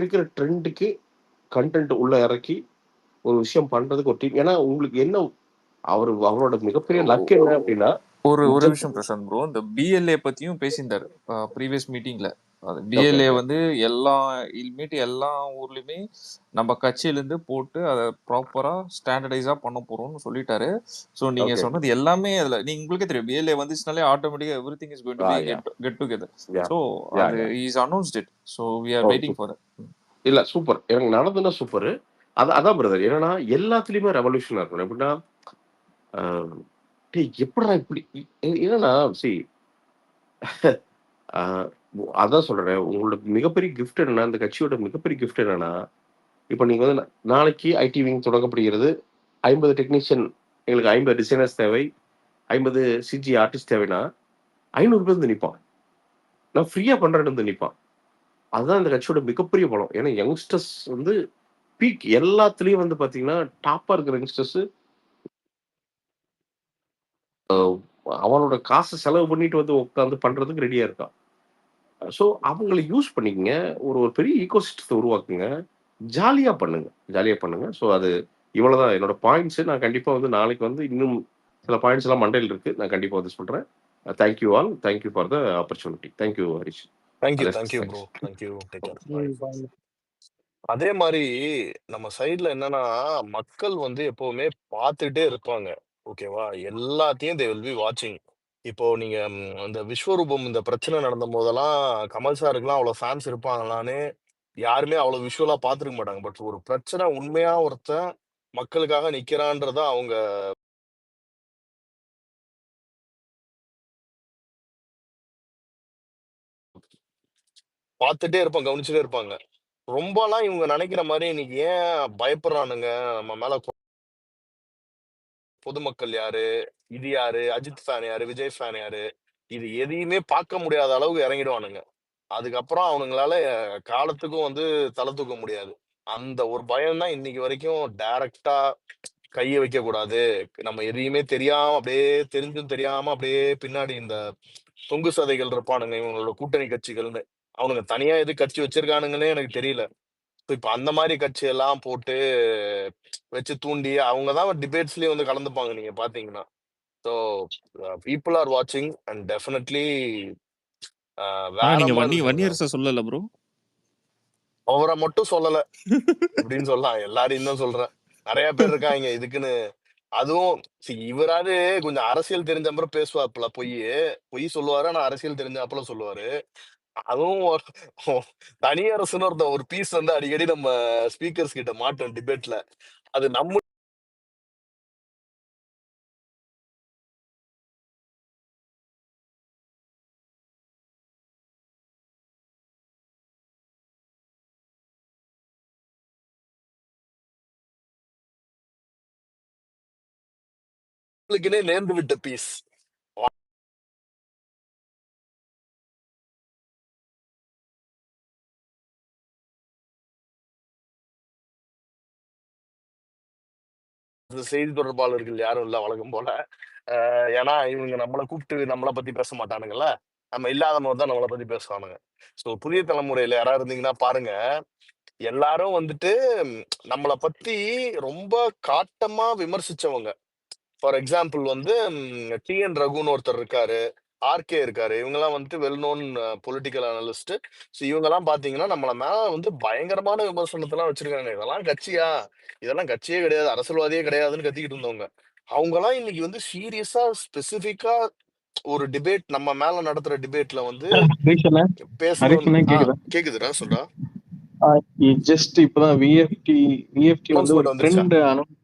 இருக்கிற ட்ரெண்டுக்கு கண்டென்ட் உள்ள இறக்கி ஒரு விஷயம் பண்றதுக்கு ஒரு டீம். ஏன்னா உங்களுக்கு என்ன அவரோட மிகப்பெரிய லக் என்ன அப்படின்னா, ஒரு நிமிஷம் பிரசாந்த் ப்ரோ, இந்த பிஎல்ஏ பத்தியும் பேசியிருந்தாரு ப்ரீவியஸ் மீட்டிங்ல. அது பிஎல்ஏ வந்து எல்லா ஊர்லயுமே நம்ம கட்சியில இருந்து போட்டு அதை ப்ராப்பரா ஸ்டாண்டர்டைஸா பண்ண போறோம்னு சொல்லிட்டாரு. ஸோ நீங்க சொன்னது எல்லாமே அதுல நீங்க உங்களுக்கே தெரியும், பிஎல்ஏ வந்துச்சுனாலே ஆட்டோமேட்டிக்கா everything is going to be get together. So அது is announced it. So we are waiting for that. இல்ல சூப்பர், எனக்கு நடந்துன்னா சூப்பர். அதான் பிரதர். என்னன்னா எல்லாத்துலயுமே ரெவல்யூஷனா இருக்கணும். எப்படின்னா எப்படா இப்படி என்னன்னா அதான் சொல்றேன். உங்களோட மிகப்பெரிய கிஃப்ட் என்னன்னா, இந்த கட்சியோட மிகப்பெரிய கிஃப்ட் என்னன்னா, இப்ப நீங்க வந்து நாளைக்கு ஐடி விங் தொடங்கப்படுகிறது. 50 டெக்னீஷியன், எங்களுக்கு 50 டிசைனர்ஸ் தேவை, 50 சிஜி ஆர்டிஸ்ட் தேவைன்னா 500 பேர் வந்து நிற்பான். நான் ஃப்ரீயா பண்றேன்னு வந்து நிற்பான். அதுதான் இந்த கட்சியோட மிகப்பெரிய பலம். ஏன்னா யங்ஸ்டர்ஸ் வந்து பீக் எல்லாத்துலயும் வந்து பாத்தீங்கன்னா டாப்பா இருக்கிற யங்ஸ்டர்ஸ் அவனோட காசை செலவு பண்ணிட்டு வந்து உட்காந்து பண்றதுக்கு ரெடியா இருக்கான். ஸோ அவங்களை யூஸ் பண்ணிக்கங்க. ஒரு பெரிய ஈகோசிஸ்டத்தை உருவாக்குங்க. ஜாலியா பண்ணுங்க. ஸோ அது இவ்வளவுதான் என்னோட பாயிண்ட்ஸ். நான் கண்டிப்பா வந்து நாளைக்கு வந்து இன்னும் சில பாயிண்ட்ஸ் எல்லாம் மண்டையில் இருக்கு. நான் கண்டிப்பா வந்து சொல்றேன். Thank you all. Thank you for the opportunity. Thank you Harish. Thank you bro. Thank you. Take care. அதே மாதிரி நம்ம சைட்ல என்னன்னா மக்கள் வந்து எப்பவுமே பார்த்துட்டே இருப்பாங்க. ஓகேவா? எல்லாத்தையும் தே வில் பி வாட்சிங். இப்போ நீங்க இந்த விஸ்வரூபம் இந்த பிரச்சனை நடந்த போதெல்லாம் கமல் சாருக்குலாம் அவ்வளவு ஃபேன்ஸ் இருப்பாங்களான்னு யாருமே அவ்வளவு விஷுவலா பார்த்துருக்க மாட்டாங்க. பட் ஒரு பிரச்சனை உண்மையா ஒருத்தன் மக்களுக்காக நிக்கிறான்றத அவங்க பார்த்துட்டே இருப்பாங்க, கவனிச்சுட்டே இருப்பாங்க. ரொம்பலாம் இவங்க நினைக்கிற மாதிரி இன்னைக்கு ஏன் பயப்படுறானுங்க நம்ம மேல பொதுமக்கள் யாரு, இது யாரு, அஜித் ஃபேன் யாரு, விஜய் ஃபேன் யாரு, இது எதையுமே பார்க்க முடியாத அளவுக்கு இறங்கிடுவானுங்க. அதுக்கப்புறம் அவனுங்களால காலத்துக்கும் வந்து தலை தூக்க முடியாது. அந்த ஒரு பயம் தான் இன்னைக்கு வரைக்கும் டைரக்டா கைய வைக்க கூடாது, நம்ம எதையுமே தெரியாம அப்படியே தெரிஞ்சும் தெரியாம அப்படியே பின்னாடி இந்த தொங்கு சதைகள் இருப்பானுங்க இவங்களோட கூட்டணி கட்சிகள்னு. அவனுங்க தனியா எது கட்சி வச்சிருக்கானுங்கன்னே எனக்கு தெரியல. இப்ப அந்த மாதிரி கட்சி எல்லாம் போட்டு வச்சு தூண்டி அவங்கதான் டிபேட்ஸ்லயே வந்து கலந்துப்பாங்க நீங்க பாத்தீங்கன்னா. ஸோ பீப்புள் ஆர் வாட்சிங் அண்ட் டெஃபினெட்லி வேற மாதிரி வன்னியரச சொல்லல ப்ரோ, அவரை மட்டும் சொல்லல அப்படின்னு சொல்லலாம். எல்லாரையும் தான் சொல்றேன். நிறைய பேர் இருக்காங்க இதுக்குன்னு அதுவும் இவராது கொஞ்சம் அரசியல் தெரிஞ்ச அப்புறம் பேசுவாப்புல, பொய் சொல்லுவாரு. ஆனா அரசியல் தெரிஞ்ச அப்புறம் சொல்லுவாரு. அதுவும் தனியரசுன்னு ஒரு பீஸ் வந்து அடிக்கடி நம்ம ஸ்பீக்கர்ஸ் கிட்ட மாட்டோம் டிபேட்ல. அது நம்ம நேர்ந்து விட்ட பீஸ். செய்தி தொடர்பாளர்கள் யாரும் இல்ல வழக்கம் போல. ஏன்னா இவங்க நம்மளை கூப்பிட்டு நம்மளை பத்தி பேச மாட்டானுங்கல்ல. நம்ம இல்லாத போது தான் நம்மளை பத்தி பேசுவானுங்க. ஸோ புதிய தலைமுறையில யாராவது இருந்தீங்கன்னா பாருங்க, எல்லாரும் வந்துட்டு நம்மளை பத்தி ரொம்ப காட்டமா விமர்சிச்சவங்க. ஃபார் எக்ஸாம்பிள் வந்து டிஎன் ரகுன்னு ஒருத்தர் இருக்காரு, ஆர்கே இருக்காரு. இவங்கெல்லாம் வந்துட்டு well known political analyst. So இவங்கெல்லாம் பாத்தீங்கன்னா நம்மள மேல வந்து பயங்கரமான விமர்சனத்தெல்லாம் வச்சிருக்காங்க. இதெல்லாம் கட்சியா? இதெல்லாம் கட்சியே கிடையாது, அரசியல்வாதியே கிடையாதுன்னு கத்திக்கிட்டு இருந்தவங்க. அவங்கெல்லாம் இன்னைக்கு வந்து சீரியஸா ஸ்பெசிபிக்கா ஒரு டிபேட் நம்ம மேல நடத்துற டிபேட்ல வந்து பேசணும். கேக்குதுடா, சொல்றா. ஜஸ்ட் இப்பதான் விஎஃப்டி வந்து ஒரு வந்துருச்சா? ட்ரெண்ட்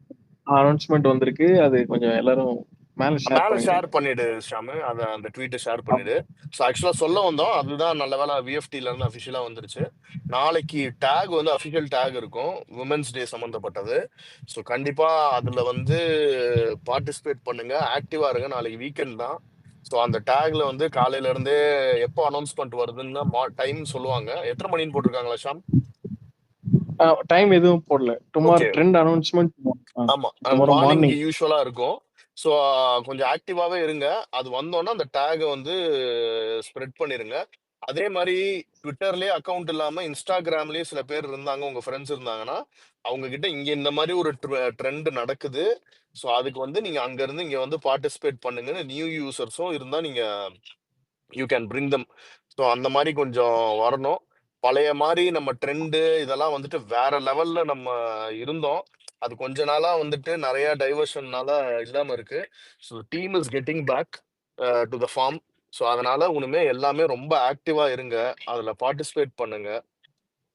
அனௌன்ஸ்மெண்ட் வந்திருக்கு. அது கொஞ்சம் எல்லாரும் மேல ஷேர் பண்ணிடு ஷாமு, அந்த ட்வீட்டை ஷேர் பண்ணிடு. ஸோ ஆக்சுவலா சொல்ல வந்தோம், அதுதான் நல்ல வேலை விஎஃப்டில இருந்து அஃபிஷியலா வந்துருச்சு. நாளைக்கு டேக் வந்து அஃபிஷியல் டேக் இருக்கும், விமென்ஸ் டே சம்பந்தப்பட்டது. ஸோ கண்டிப்பா அதுல வந்து பார்ட்டிசிபேட் பண்ணுங்க, ஆக்டிவா இருங்க. நாளைக்கு வீக்கெண்ட் தான். ஸோ அந்த டேக்ல வந்து காலையில இருந்தே எப்போ அனௌன்ஸ்மெண்ட் வருதுன்னு டைம் சொல்லுவாங்க. எத்தனை மணின்னு போட்டிருக்காங்களா ஷாம்? டைம் எதுவும் போடல. Tomorrow trend announcement. ஆமா, மார்னிங் யூசுவலா இருக்கும். ஸோ கொஞ்சம் ஆக்டிவாவே இருங்க. அது வந்தோன்னா அந்த டேகை வந்து ஸ்ப்ரெட் பண்ணிருங்க. அதே மாதிரி ட்விட்டர்லயே அக்கௌண்ட் இல்லாம இன்ஸ்டாகிராம்லயே சில பேர் இருந்தாங்க, உங்க ஃப்ரெண்ட்ஸ் இருந்தாங்கன்னா அவங்க கிட்ட இங்க இந்த மாதிரி ஒரு ட்ரெண்ட் நடக்குது, ஸோ அதுக்கு வந்து நீங்க அங்க இருந்து இங்க வந்து பார்ட்டிசிபேட் பண்ணுங்கன்னு நியூ யூசர்ஸும் இருந்தா நீங்க you can bring them. So அந்த மாதிரி கொஞ்சம் வரணும். பழைய மாதிரி நம்ம ட்ரெண்டு இதெல்லாம் வந்துட்டு வேற லெவல்ல நம்ம இருந்தோம். அது கொஞ்ச நாளா வந்துட்டு நிறைய டைவர்ஷன்னால இல்லாம இருக்கு. So team is getting back to the form. So அதனால உண்மையே எல்லாமே ரொம்ப ஆக்டிவா இருங்க, அதுல பார்ட்டிசிபேட் பண்ணுங்க,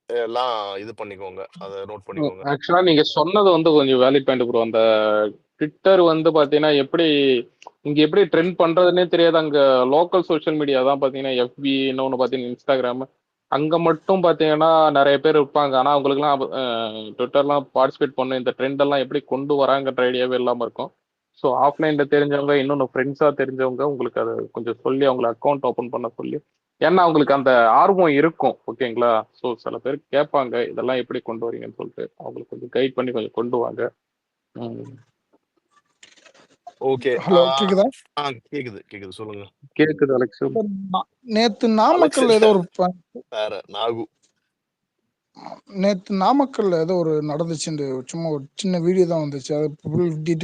எல்லாம் இது பண்ணிக்கோங்க, அதை நோட் பண்ணிக்கோங்க. ஆக்சுவலா நீங்க சொன்னது வந்து கொஞ்சம் வேலிட் பாயிண்ட் ப்ரோ. அந்த ட்விட்டர் வந்து பாத்தீங்கன்னா எப்படி இங்க எப்படி ட்ரெண்ட் பண்றதுன்னே தெரியாது. அங்க லோக்கல் சோஷியல் மீடியா தான் பாத்தீங்கன்னா எஃபி, இன்னொன்னு பாத்தீங்கன்னா இன்ஸ்டாகிராம், அங்க மட்டும் பாத்தீங்கன்னா நிறைய பேர் இருப்பாங்க. ஆனா அவங்களுக்குலாம் ட்விட்டர்லாம் பார்ட்டிசிபேட் பண்ண இந்த ட்ரெண்ட் எல்லாம் எப்படி கொண்டு வராங்கன்ற ஐடியாவே இல்லாம இருக்கும். ஸோ ஆஃப்லைன்ல தெரிஞ்சவங்க, இன்னொன்று ஃப்ரெண்ட்ஸா தெரிஞ்சவங்க உங்களுக்கு அதை கொஞ்சம் சொல்லி அவங்களை அக்கௌண்ட் ஓப்பன் பண்ண சொல்லி, ஏன்னா அவங்களுக்கு அந்த ஆர்வம் இருக்கும். ஓகேங்களா? ஸோ சில பேர் கேட்பாங்க இதெல்லாம் எப்படி கொண்டு வரீங்கன்னு சொல்லிட்டு, அவங்களுக்கு கொஞ்சம் கைட் பண்ணி கொஞ்சம் கொண்டு வாங்க. ஓகே, ஹலோ, கேக்குதா? கேக்குது சொல்லுங்க. கேக்குது அலெக்ஸ். நேத்து நாமக்கல்ல ஏதோ ஒரு வேற நாகு நேத்து நாமக்கல்ல ஏதோ ஒரு நடந்துச்சு, சும்மா ஒரு சின்ன வீடியோ தான் வந்துச்சு. அது